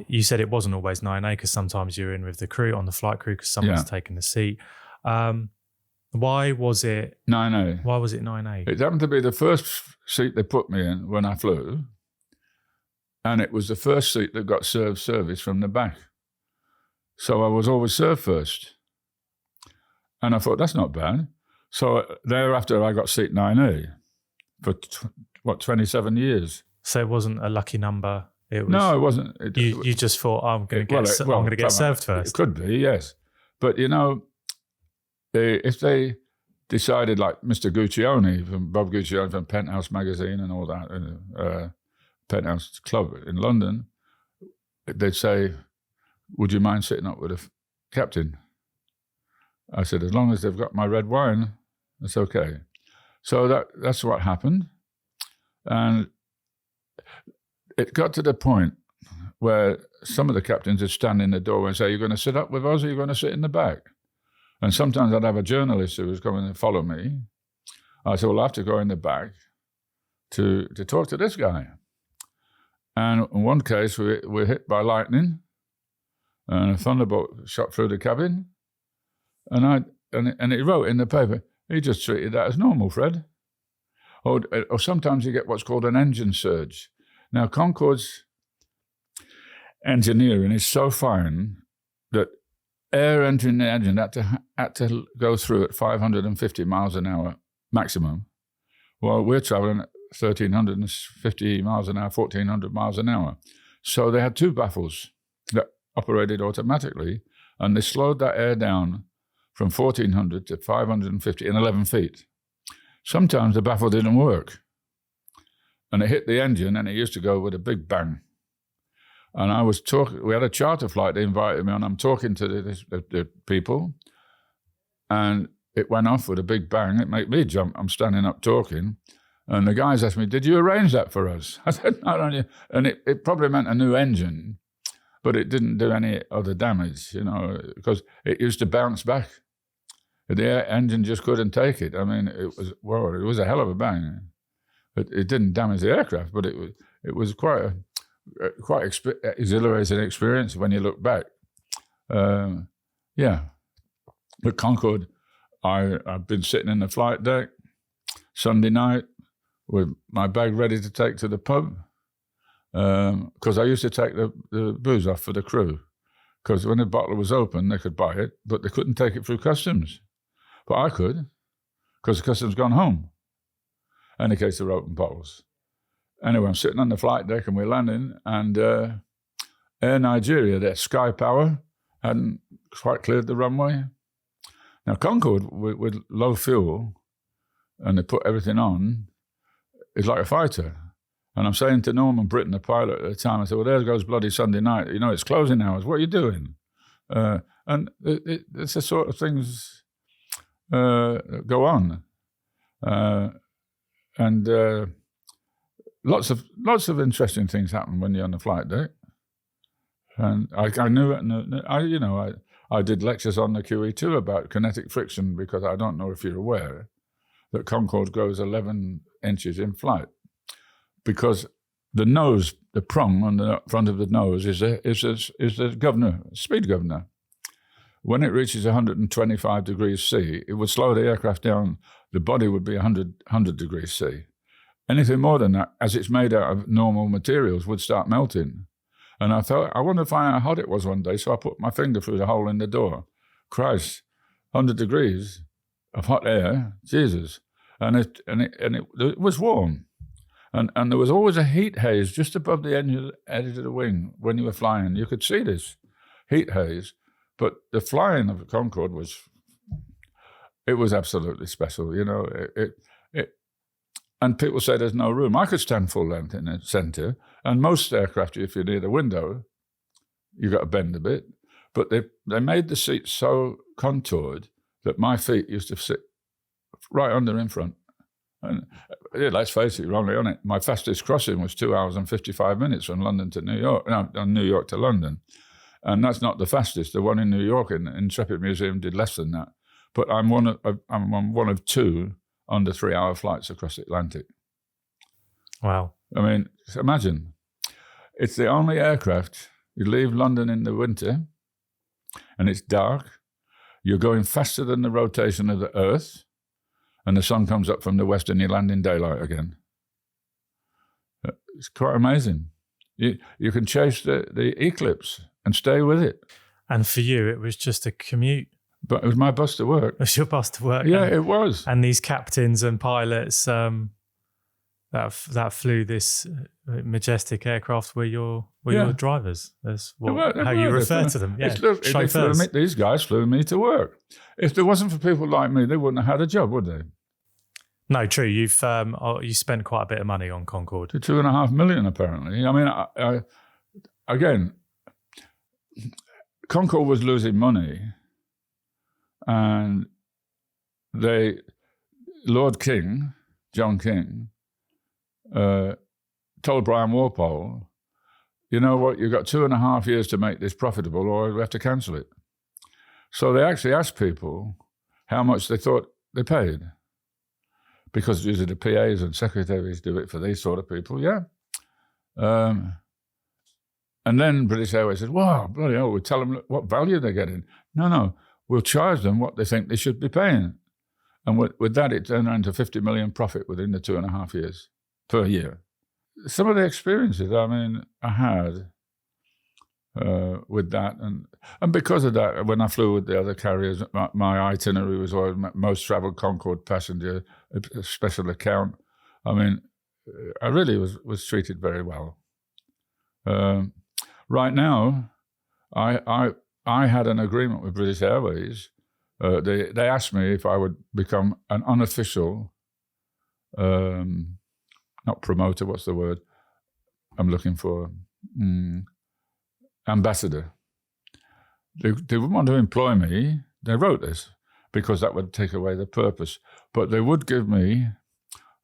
You said it wasn't always 9.8 because sometimes you're in with the crew on the flight crew because someone's taken the seat. Why was it 9A? Why was it 9A? It happened to be the first seat they put me in when I flew. And it was the first seat that got served service from the back. So I was always served first. And I thought, that's not bad. So thereafter, I got seat 9A for, 27 years. So it wasn't a lucky number? No, it wasn't. You just thought, I'm going to get served first? It could be, yes. But, if they decided, like Mr. Guccione, Bob Guccione from Penthouse magazine and all that, Penthouse Club in London, they'd say, would you mind sitting up with a captain? I said, as long as they've got my red wine, it's okay. So that's what happened. And it got to the point where some of the captains would stand in the doorway and say, you're going to sit up with us or you're going to sit in the back? And sometimes I'd have a journalist who was coming and follow me. I said, well, I have to go in the back to talk to this guy. And in one case, we were hit by lightning, and a thunderbolt shot through the cabin. And it wrote in the paper, he just treated that as normal, Fred. Or sometimes you get what's called an engine surge. Now, Concorde's engineering is so fine that air entering the engine had to go through at 550 miles an hour maximum, while we're traveling at 1,350 miles an hour, 1,400 miles an hour. So they had two baffles that operated automatically, and they slowed that air down from 1,400 to 550 in 11 feet. Sometimes the baffle didn't work, and it hit the engine, and it used to go with a big bang. And I was talking, we had a charter flight, they invited me on, I'm talking to the people, and it went off with a big bang. It made me jump. I'm standing up talking, and the guys asked me, did you arrange that for us? I said, no. And it probably meant a new engine, but it didn't do any other damage, because it used to bounce back. The engine just couldn't take it. I mean, it was a hell of a bang. It didn't damage the aircraft, but it was quite exhilarating experience when you look back. But Concorde, I've been sitting in the flight deck Sunday night with my bag ready to take to the pub, because I used to take the booze off for the crew, because when the bottle was open, they could buy it, but they couldn't take it through customs. But I could, because the customs gone home, in the case of open bottles. Anyway, I'm sitting on the flight deck and we're landing, and Air Nigeria, their Sky Power, hadn't quite cleared the runway. Now, Concorde, with low fuel, and they put everything on, is like a fighter. And I'm saying to Norman Britton, the pilot at the time, I said, well, there goes bloody Sunday night. It's closing hours. What are you doing? And it's the sort of things go on. Lots of interesting things happen when you're on the flight deck. And I knew it. And I did lectures on the QE2 about kinetic friction, because I don't know if you're aware that Concorde goes 11 inches in flight, because the nose, the prong on the front of the nose is the governor, speed governor. When it reaches 125 degrees C, it would slow the aircraft down. The body would be 100 degrees C. Anything more than that, as it's made out of normal materials, would start melting. And I thought, I wanted to find out how hot it was one day, so I put my finger through the hole in the door. Christ, 100 degrees of hot air, Jesus. And it was warm. And there was always a heat haze just above the edge of the wing when you were flying. You could see this heat haze. But the flying of the Concorde was absolutely special, and people say there's no room. I could stand full length in the center, and most aircraft, if you're near the window, you've got to bend a bit. But they made the seats so contoured that my feet used to sit right under in front. And let's face it, you're only on it. My fastest crossing was 2 hours and 55 minutes from London to New York, New York to London. And that's not the fastest. The one in New York in Intrepid Museum did less than that. But I'm one of two under 3 hour flights across the Atlantic. Wow. I mean, imagine, it's the only aircraft, you leave London in the winter and it's dark, you're going faster than the rotation of the Earth, and the sun comes up from the west and you land in daylight again. It's quite amazing. You can chase the eclipse and stay with it. And for you, it was just a commute. But it was my bus to work. It was your bus to work. Yeah, it was. And these captains and pilots that flew this majestic aircraft were your drivers. That's how you refer to them. Yeah, chauffeurs. These guys flew me to work. If there wasn't for people like me, they wouldn't have had a job, would they? No, true. You've you spent quite a bit of money on Concorde. $2.5 million, apparently. I mean, again, Concorde was losing money, and Lord King, John King, told Brian Walpole, you know what, you've got 2.5 years to make this profitable or we have to cancel it. So they actually asked people how much they thought they paid, because usually the PAs and secretaries do it for these sort of people, yeah. And then British Airways said, wow, bloody hell, we'll tell them what value they're getting. No, we'll charge them what they think they should be paying. And with that, it turned around to 50 million profit within the 2.5 years per year. Some of the experiences, I had with that, and because of that, when I flew with the other carriers, my itinerary was always most travelled Concorde passenger, a special account. I mean, I really was treated very well. Right now, I had an agreement with British Airways. They asked me if I would become an unofficial, not promoter, what's the word I'm looking for? Ambassador. They wouldn't want to employ me. They wrote this because that would take away the purpose. But they would give me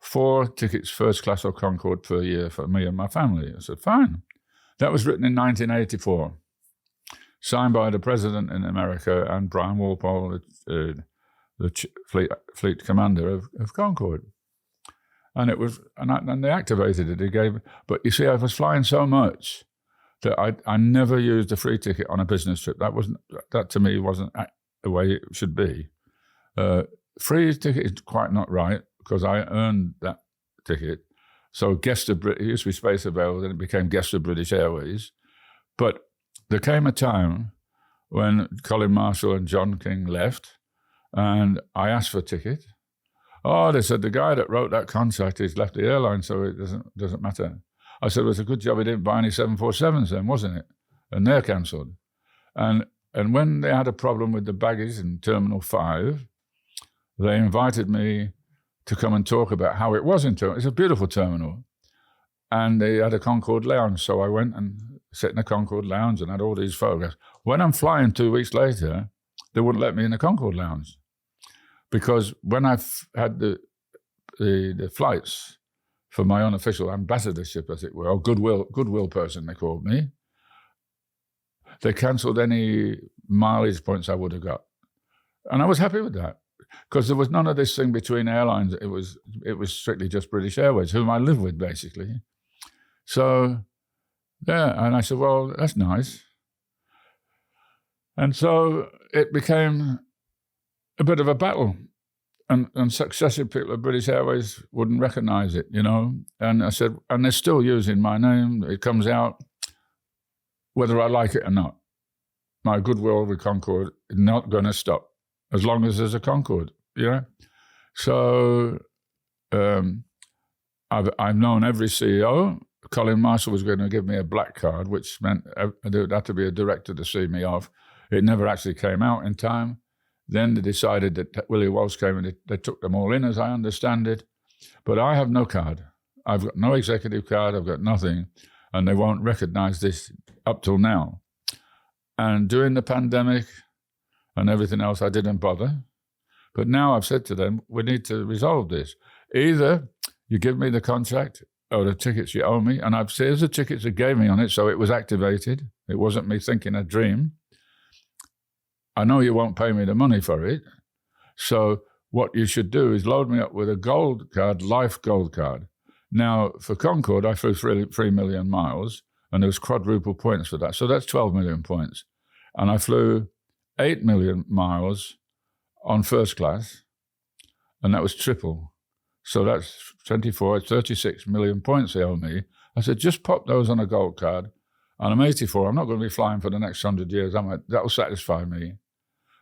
4 tickets, first class or Concorde per year for me and my family. I said, fine. That was written in 1984, signed by the president in America and Brian Walpole, the fleet commander of Concorde. And it was, and they activated it. But you see, I was flying so much that I never used a free ticket on a business trip. That to me wasn't the way it should be. Free ticket is quite not right, because I earned that ticket. So it used to be Space Available, then it became guest of British Airways. But there came a time when Colin Marshall and John King left, and I asked for a ticket. Oh, they said, the guy that wrote that contract has left the airline, so it doesn't matter. I said, it was a good job he didn't buy any 747s then, wasn't it? And they're cancelled. And when they had a problem with the baggage in Terminal 5, they invited me to come and talk about how it was in Terminal. It's a beautiful terminal. And they had a Concorde lounge, so I went and sat in the Concorde lounge and had all these photographs. When I'm flying 2 weeks later, they wouldn't let me in the Concorde lounge. Because when I had the flights for my unofficial ambassadorship, as it were, or goodwill person, they called me, they cancelled any mileage points I would have got. And I was happy with that, because there was none of this thing between airlines. It was strictly just British Airways, whom I live with, basically. So, yeah, and I said, well, that's nice. And so it became a bit of a battle. And successive people at British Airways wouldn't recognise it, you know. And I said, and they're still using my name. It comes out whether I like it or not. My goodwill with Concorde is not going to stop as long as there's a Concorde, you know. So I've known every CEO. Colin Marshall was going to give me a black card, which meant there had to be a director to see me off. It never actually came out in time. Then they decided that Willie Walsh came and they took them all in, as I understand it. But I have no card. I've got no executive card. I've got nothing. And they won't recognise this up till now. And during the pandemic and everything else, I didn't bother, But now I've said to them, we need to resolve this. Either you give me the contract or the tickets you owe me, and here's the tickets they gave me on it, so it was activated. It wasn't me thinking a dream. I know you won't pay me the money for it, so what you should do is load me up with a gold card, life gold card. Now, for Concorde, I flew 3 million miles, and there was quadruple points for that, so that's 12 million points. And I flew 8 million miles on first class, and that was triple. So that's 36 million points they owe me. I said, just pop those on a gold card, and I'm 84. I'm not going to be flying for the next 100 years. That will satisfy me.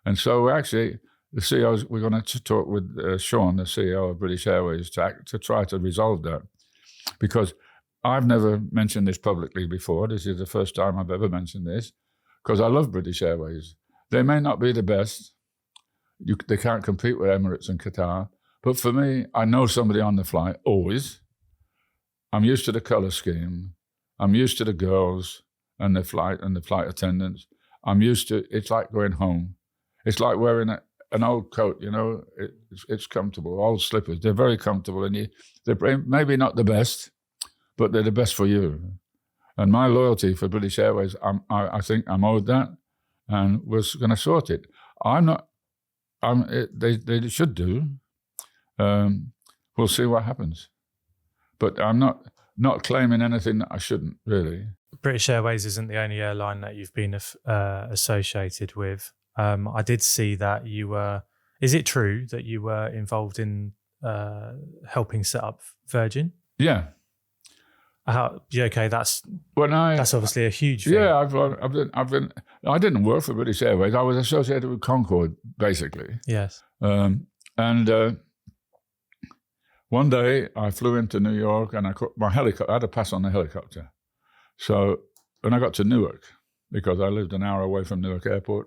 And so actually, we're going to talk with Sean, the CEO of British Airways, to try to resolve that. Because I've never mentioned this publicly before. This is the first time I've ever mentioned this, because I love British Airways. They may not be the best. They can't compete with Emirates and Qatar. But for me, I know somebody on the flight, always. I'm used to the colour scheme. I'm used to the girls and the flight attendants. I'm used to, it's like going home. It's like wearing an old coat, it's comfortable. Old slippers, they're very comfortable. And they're maybe not the best, but they're the best for you. And my loyalty for British Airways, I think I'm owed that, and we're going to sort it. They should do. We'll see what happens. But I'm not claiming anything that I shouldn't, really. British Airways isn't the only airline that you've been associated with. I did see that you were... Is it true that you were involved in helping set up Virgin? Yeah. Okay, that's obviously a huge thing. Yeah, I've been. I didn't work for British Airways. I was associated with Concorde, basically. Yes. One day I flew into New York, and I had to pass on the helicopter. So when I got to Newark, because I lived an hour away from Newark Airport,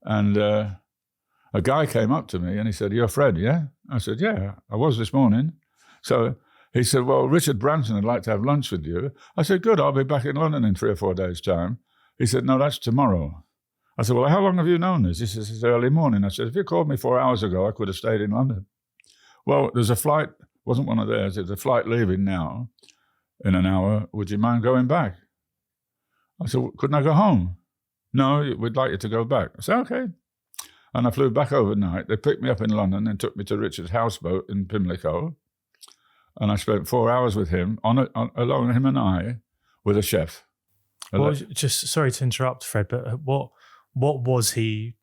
and a guy came up to me and he said, "You're Fred, yeah?" I said, "Yeah, I was this morning." So he said, "Well, Richard Branson would like to have lunch with you." I said, "Good, I'll be back in London in 3 or 4 days' time." He said, "No, that's tomorrow." I said, "Well, how long have you known this?" He says, "It's early morning." I said, "If you called me 4 hours ago, I could have stayed in London." "Well, there's a flight, wasn't one of theirs, there's a flight leaving now in an hour. Would you mind going back?" I said, "Well, couldn't I go home?" "No, we'd like you to go back." I said, "Okay." And I flew back overnight. They picked me up in London and took me to Richard's houseboat in Pimlico. And I spent 4 hours with him, alone, him and I, with a chef. Well, just sorry to interrupt, Fred, but what was he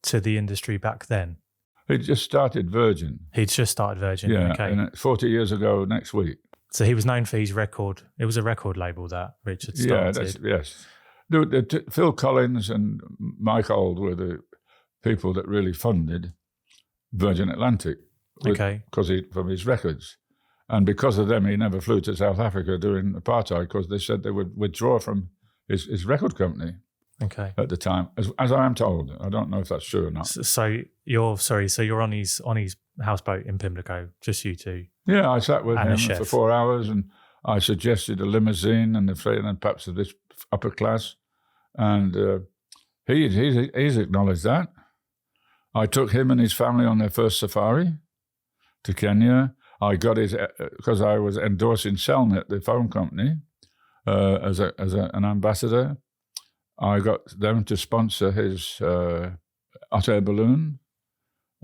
to the industry back then? He'd just started Virgin. He'd just started Virgin, yeah, okay. 40 years ago next week. So he was known for his record. It was a record label that Richard started. Yeah, yes. Phil Collins and Mike Old were the people that really funded Virgin Atlantic. From his records. And because of them, he never flew to South Africa during apartheid, because they said they would withdraw from his record company at the time, as I am told. I don't know if that's true or not. So you're on his houseboat in Pimlico, just you two? Yeah, I sat with him for 4 hours, and I suggested a limousine and perhaps of this upper class. And he's acknowledged that. I took him and his family on their first safari to Kenya. I got his, because I was endorsing Cellnet, the phone company, as an ambassador. I got them to sponsor his hot air balloon.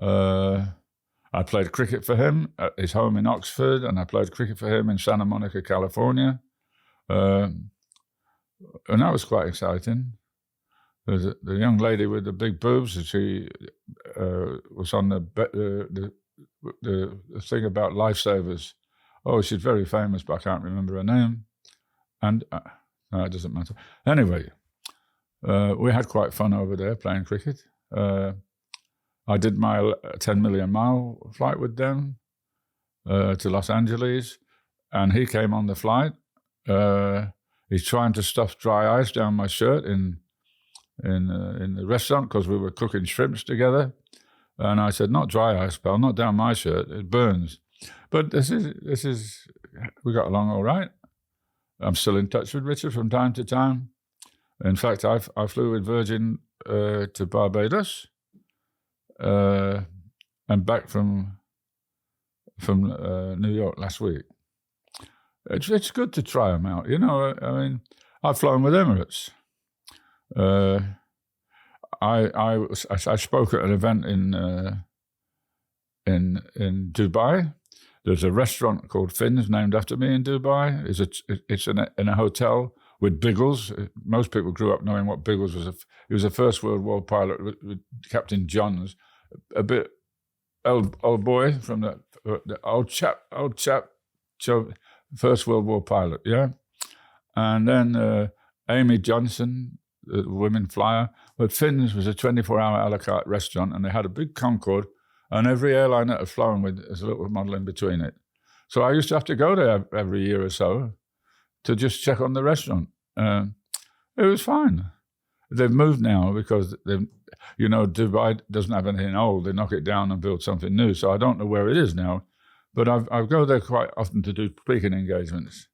I played cricket for him at his home in Oxford, and I played cricket for him in Santa Monica, California. And that was quite exciting. The young lady with the big boobs, she was on the thing about lifesavers. Oh, she's very famous, but I can't remember her name. And no, it doesn't matter. Anyway, we had quite fun over there playing cricket. I did my 10 million mile flight with them to Los Angeles, and he came on the flight. He's trying to stuff dry ice down my shirt in the restaurant, because we were cooking shrimps together. And I said, "Not dry ice, pal, not down my shirt, it burns." But this is we got along all right. I'm still in touch with Richard from time to time. In fact, I flew with Virgin to Barbados and back from New York last week. It's good to try them out. You know, I mean, I've flown with Emirates. I spoke at an event in Dubai. There's a restaurant called Finn's named after me in Dubai. It's in a hotel with Biggles. Most people grew up knowing what Biggles was. He was a First World War pilot with Captain Johns, a bit old boy from the old chap, First World War pilot, yeah. And then Amy Johnson, the women flyer. But Finn's was a 24-hour a la carte restaurant, and they had a big Concorde, and every airline that I've flown with is a little model in between it. So I used to have to go there every year or so to just check on the restaurant. It was fine. They've moved now because Dubai doesn't have anything old. They knock it down and build something new. So I don't know where it is now, but I go there quite often to do speaking engagements.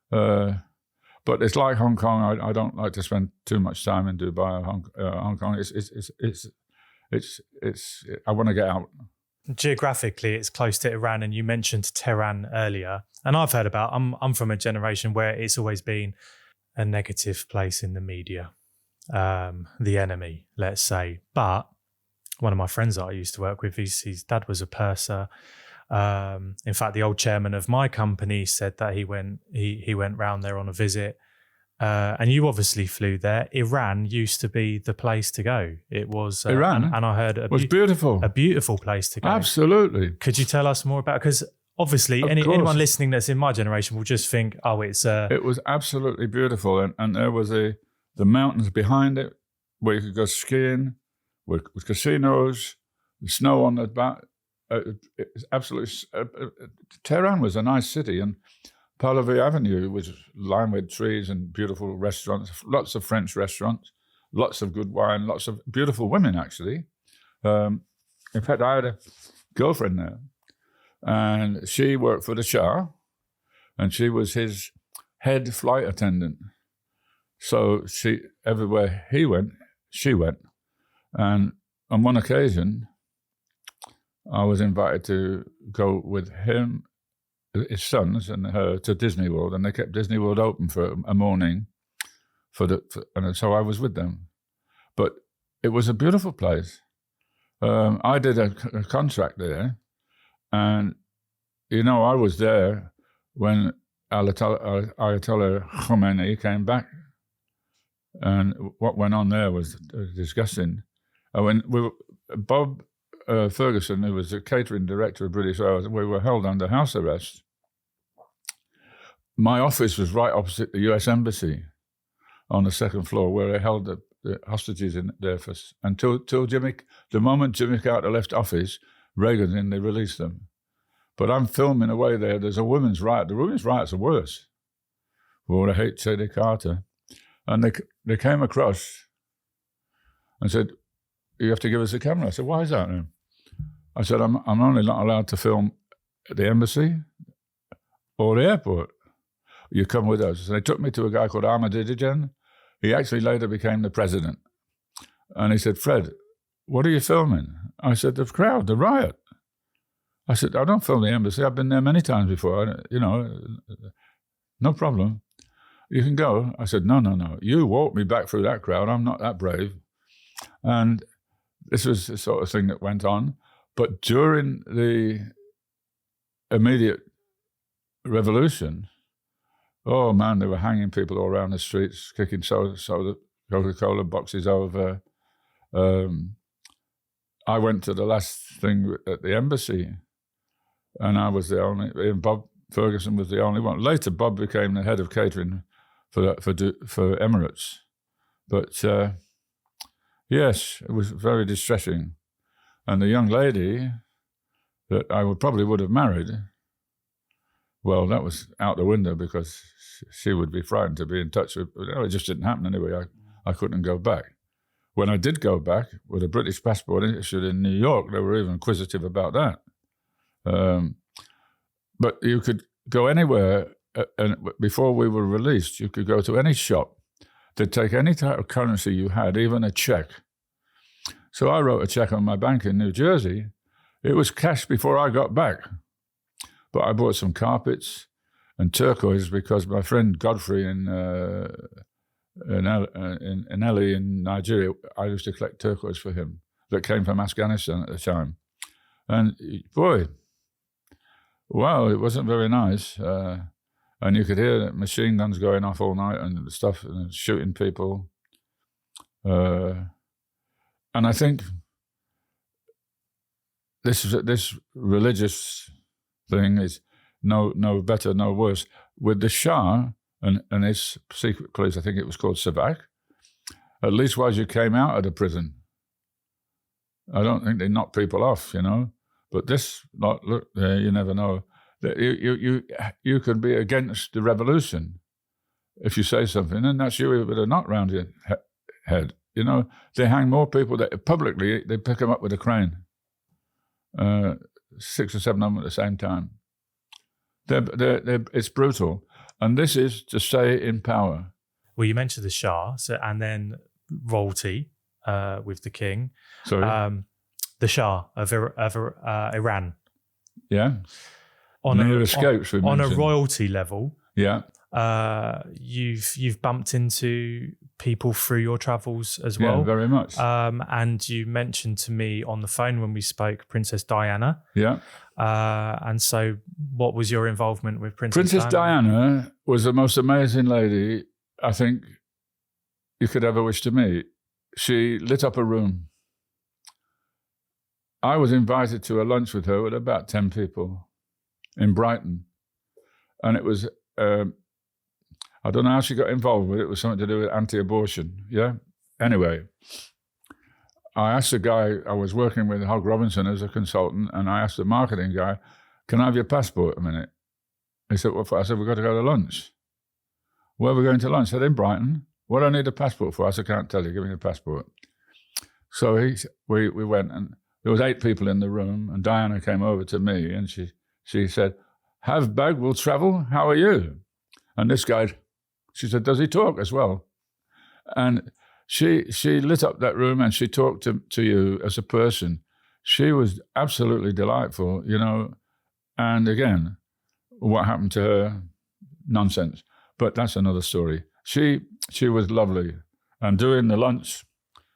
But it's like Hong Kong. I don't like to spend too much time in Dubai or Hong Kong. I want to get out. Geographically, it's close to Iran, and you mentioned Tehran earlier. And I've heard about. I'm from a generation where it's always been a negative place in the media, the enemy, let's say. But one of my friends that I used to work with, his dad was a purser. In fact, the old chairman of my company said that he went round there on a visit. And you obviously flew there. Iran used to be the place to go. It was Iran, and I heard was beautiful, a beautiful place to go. Absolutely. Could you tell us more about? Because obviously, anyone listening that's in my generation will just think, "Oh, it's." It was absolutely beautiful, and there was the mountains behind it where you could go skiing, with casinos, the snow on the back. It's absolutely. Tehran was a nice city, and Pahlavi Avenue was lined with trees and beautiful restaurants, lots of French restaurants, lots of good wine, lots of beautiful women, actually. In fact, I had a girlfriend there, and she worked for the Shah, and she was his head flight attendant. So everywhere he went, she went. And on one occasion, I was invited to go with him, his sons and her, to Disney World, and they kept Disney World open for a morning, and so I was with them. But it was a beautiful place. I did a contract there, and I was there when Ayatollah Khomeini came back, and what went on there was disgusting. Bob Ferguson, who was the catering director of British Airways, we were held under house arrest. My office was right opposite the US Embassy on the second floor, where they held the hostages in there until the moment Jimmy Carter left office, Reagan, and they released them. But I'm filming away there. There's a women's riot. The women's riots are worse. Well, I hate Jimmy Carter. And they came across and said, "You have to give us a camera." I said, "Why is that then?" I said, I'm only not allowed to film at the embassy or the airport. You come with us. So they took me to a guy called Ahmadinejad. He actually later became the president. And he said, "Fred, what are you filming?" I said, "The crowd, the riot." I said, "I don't film the embassy. I've been there many times before. No problem. You can go." I said, No. You walk me back through that crowd. I'm not that brave. And this was the sort of thing that went on. But during the immediate revolution, oh man, they were hanging people all around the streets, kicking soda Coca-Cola boxes over. I went to the last thing at the embassy, and I was the only, and Bob Ferguson was the only one. Later, Bob became the head of catering for Emirates. But yes, it was very distressing. And the young lady that I probably would have married, well, that was out the window because she would be frightened to be in touch with. It just didn't happen anyway. I couldn't go back. When I did go back with a British passport issued in New York, they were even inquisitive about that. But you could go anywhere, and before we were released, you could go to any shop. They'd take any type of currency you had, even a check. So I wrote a check on my bank in New Jersey. It was cash before I got back. But I bought some carpets and turquoise because my friend Godfrey in Eli in Nigeria, I used to collect turquoise for him that came from Afghanistan at the time. And boy, wow, it wasn't very nice. And you could hear machine guns going off all night and stuff and shooting people. And I think this religious thing is no better, no worse. With the Shah and his secret police, I think it was called Savak, at least while you came out of the prison. I don't think they knock people off, you know. But this, look, you never know. You can be against the revolution if you say something, and that's you with a knot round your head. You know, they hang more people that publicly, they pick them up with a crane. 6 or 7 of them at the same time. It's brutal. And this is to stay in power. Well, you mentioned the Shah, and then royalty with the king. Sorry? The Shah of Iran. Yeah. On a royalty level. Yeah. You've bumped into people through your travels as well. Yeah, very much. And you mentioned to me on the phone when we spoke, Princess Diana. Yeah. And so what was your involvement with Princess Diana was the most amazing lady I think you could ever wish to meet. She lit up a room. I was invited to a lunch with her with about 10 people in Brighton. And it was, I don't know how she got involved with it. It was something to do with anti-abortion, yeah? Anyway, I asked the guy, I was working with Hogg Robinson as a consultant, and I asked the marketing guy, can I have your passport a minute? He said, what for? I said, we've got to go to lunch. Where are we going to lunch? I said, in Brighton. What do I need a passport for? I said, I can't tell you, give me the passport. So we went, and there was 8 people in the room, and Diana came over to me, and she said, have bag will travel, how are you? And this guy, she said, does he talk as well? And she lit up that room and she talked to you as a person. She was absolutely delightful, you know. And again, what happened to her? Nonsense. But that's another story. She was lovely. And during the lunch,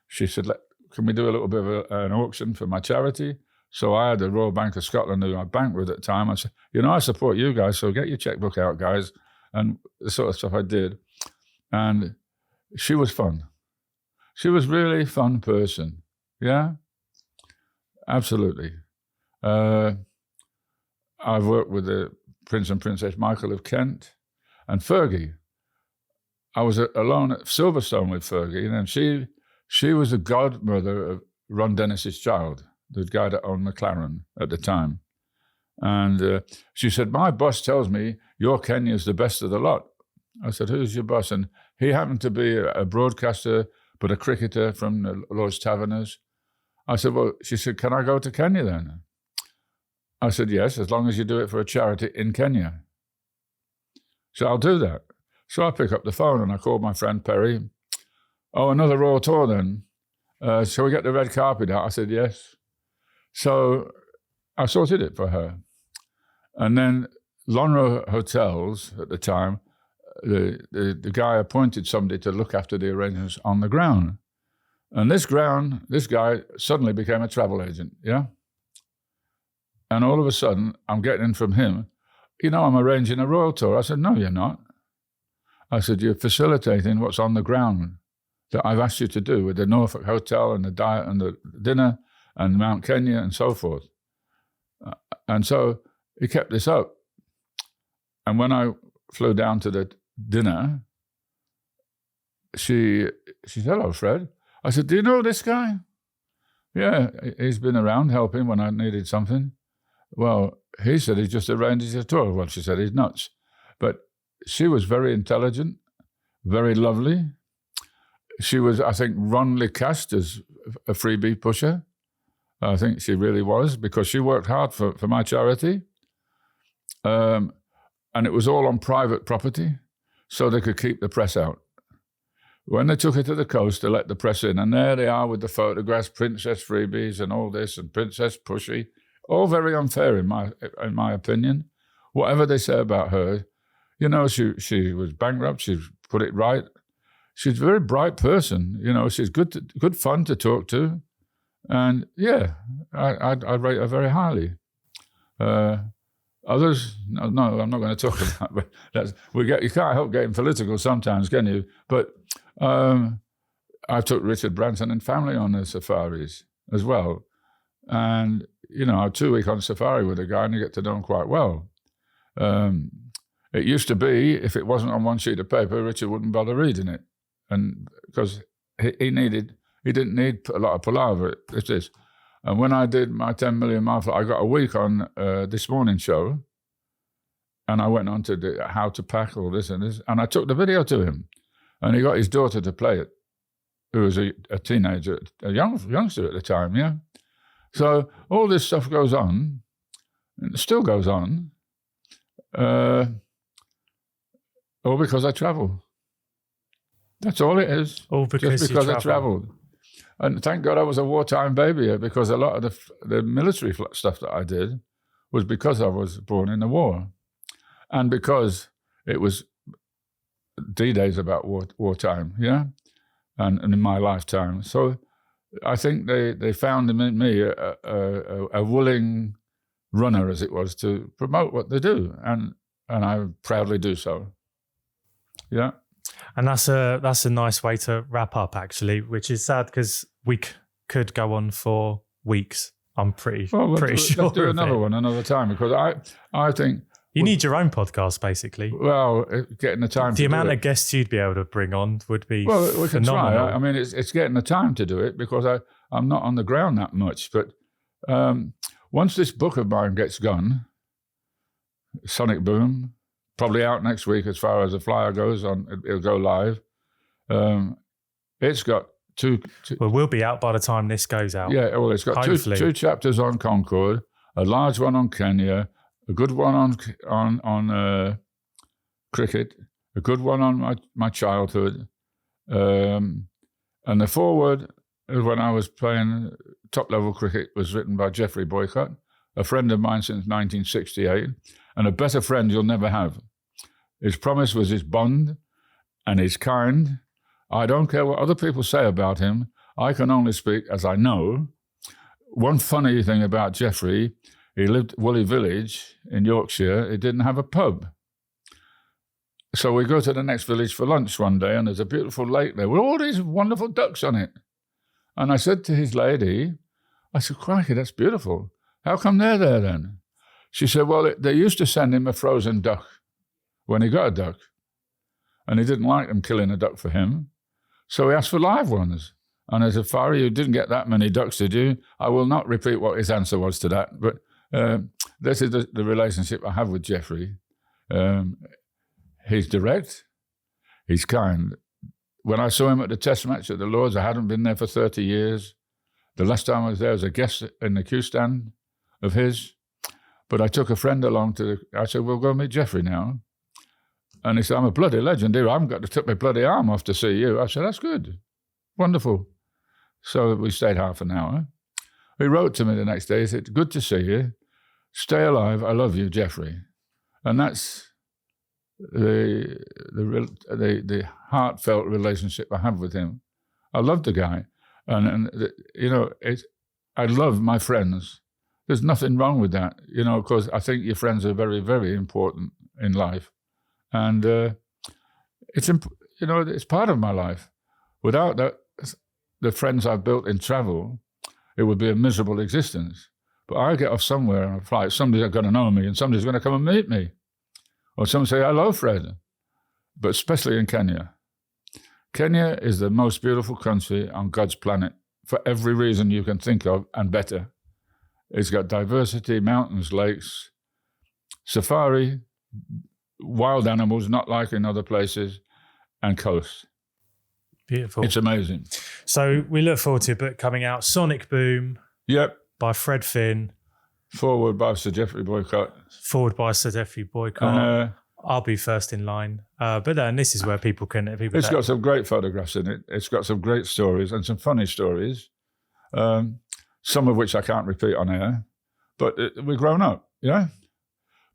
she said, can we do a little bit of an auction for my charity? So I had the Royal Bank of Scotland, who I banked with at the time. I said, you know, I support you guys, so get your checkbook out, guys. And the sort of stuff I did. And she was fun. She was really a fun person. Yeah? Absolutely. I've worked with the Prince and Princess Michael of Kent and Fergie. I was alone at Silverstone with Fergie, and she was the godmother of Ron Dennis's child, the guy that owned McLaren at the time. And she said, my boss tells me your Kenya's the best of the lot. I said, who's your boss? And he happened to be a broadcaster, but a cricketer from the Lord's Taverners. I said, well, she said, can I go to Kenya then? I said, yes, as long as you do it for a charity in Kenya. So I'll do that. So I pick up the phone and I called my friend Perry. Oh, another Royal Tour then? Shall we get the red carpet out? I said, yes. So I sorted it for her. And then Lonro Hotels at the time, the guy appointed somebody to look after the arrangements on the ground. And this guy suddenly became a travel agent, yeah? And all of a sudden, I'm getting from him, you know, I'm arranging a Royal Tour. I said, no, you're not. I said, you're facilitating what's on the ground that I've asked you to do with the Norfolk Hotel and the diet and the dinner and Mount Kenya and so forth. And so he kept this up. And when I flew down to the dinner, she said, hello, Fred. I said, do you know this guy? Yeah, he's been around helping when I needed something. Well, he said he just arranged his tour. Well, she said he's nuts. But she was very intelligent, very lovely. She was, I think, wrongly cast as a freebie pusher. I think she really was, because she worked hard for my charity. And it was all on private property, so they could keep the press out. When they took her to the coast, they let the press in, and there they are with the photographs, Princess Freebies and all this, and Princess Pushy, all very unfair in my opinion. Whatever they say about her, you know, she was bankrupt. She put it right. She's a very bright person. You know, she's good fun to talk to, and yeah, I rate her very highly. Others, no, I'm not going to talk about. But you can't help getting political sometimes, can you? But I took Richard Branson and family on the safaris as well, and you know, a 2-week on safari with a guy, and you get to know him quite well. It used to be, if it wasn't on one sheet of paper, Richard wouldn't bother reading it, and because he didn't need a lot of palaver. It is. And when I did my 10 million mile flight, I got a week on This Morning show, and I went on to how to pack all this and this, and I took the video to him, and he got his daughter to play it, who was a teenager, a youngster at the time, yeah. So all this stuff goes on, and it still goes on, all because I travel. That's all it is. All because just because I travelled. And thank God I was a wartime baby, because a lot of the military stuff that I did was because I was born in the war. And because it was D-Day's about wartime, yeah? And in my lifetime. So I think they found in me a willing runner, as it was, to promote what they do. And I proudly do so. Yeah. And that's a nice way to wrap up, actually, which is sad because we could go on for weeks. I'm pretty sure. Let's do another one another time, because I think you need your own podcast, basically. Well, getting the time. The amount of guests you'd be able to bring on would be we can phenomenal. try. I mean, it's getting the time to do it, because I'm not on the ground that much. But once this book of mine gets gone, Sonic Boom, probably out next week as far as the flyer goes. It'll go live. It's got two. Well, we'll be out by the time this goes out. Yeah, well, it's got two chapters on Concorde, a large one on Kenya, a good one on cricket, a good one on my childhood, and the foreword, when I was playing top-level cricket, was written by Geoffrey Boycott, a friend of mine since 1968, and a better friend you'll never have. His promise was his bond, and he's kind. I don't care what other people say about him. I can only speak as I know. One funny thing about Geoffrey, he lived at Woolly Village in Yorkshire. He didn't have a pub. So we go to the next village for lunch one day, and there's a beautiful lake there with all these wonderful ducks on it. And I said to his lady, I said, crikey, that's beautiful. How come they're there then? She said, well, they used to send him a frozen duck when he got a duck. And he didn't like them killing a duck for him. So he asked for live ones. And I said, Fari, you didn't get that many ducks, did you? I will not repeat what his answer was to that. But this is the relationship I have with Geoffrey. He's direct. He's kind. When I saw him at the test match at the Lords, I hadn't been there for 30 years. The last time I was there as a guest in the queue stand of his. But I took a friend along I said, we'll go meet Geoffrey now. And he said, I'm a bloody legend here. I haven't got to take my bloody arm off to see you. I said, that's good. Wonderful. So we stayed half an hour. He wrote to me the next day. He said, good to see you. Stay alive. I love you, Geoffrey. And that's the heartfelt relationship I have with him. I love the guy. And you know, I love my friends. There's nothing wrong with that, you know, because I think your friends are very, very important in life. And it's part of my life. Without the friends I've built in travel, it would be a miserable existence. But I get off somewhere on a flight, somebody's going to know me and somebody's going to come and meet me. Or someone say, hello, Fred. But especially in Kenya. Kenya is the most beautiful country on God's planet for every reason you can think of and better. It's got diversity, mountains, lakes, safari, wild animals, not like in other places, and coast. Beautiful. It's amazing. So we look forward to a book coming out, Sonic Boom. Yep. By Fred Finn. Forward by Sir Geoffrey Boycott. Forward by Sir Geoffrey Boycott. I'll be first in line. But then this is where people can... It's got some great photographs in it. It's got some great stories and some funny stories, some of which I can't repeat on air. but we're grown up,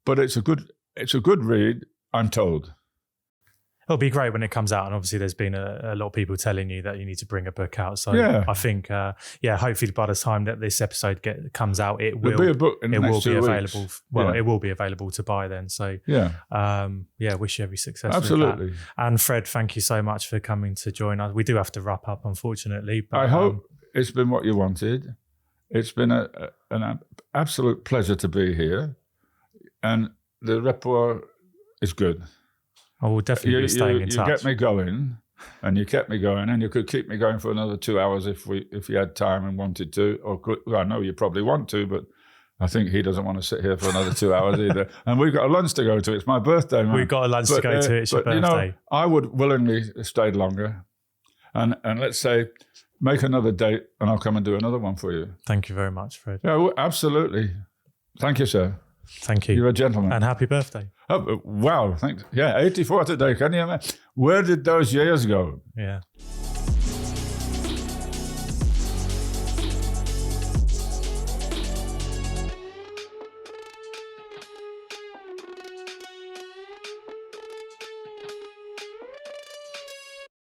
But it's a good read, I'm told. It'll be great when it comes out, and obviously there's been a lot of people telling you that you need to bring a book out. So I think, hopefully by the time that this episode comes out, it will be a book in the next 2 weeks. Available. It will be available to buy then. So wish you every success. Absolutely. With that. And Fred, thank you so much for coming to join us. We do have to wrap up, unfortunately. But I hope it's been what you wanted. It's been an absolute pleasure to be here, and the rapport is good. I will definitely be staying in touch. You get me going, and you kept me going, and you could keep me going for another 2 hours if you had time and wanted to. I know you probably want to, but I think he doesn't want to sit here for another 2 hours either. And we've got a lunch to go to. It's my birthday, man. We've got a lunch to go to. It's your birthday. I would willingly have stayed longer, and let's say make another date, and I'll come and do another one for you. Thank you very much, Fred. Yeah, absolutely. Thank you, sir. Thank you. You're a gentleman. And happy birthday. Oh, wow. Thanks. Yeah, 84 today. Can you imagine? Where did those years go? Yeah.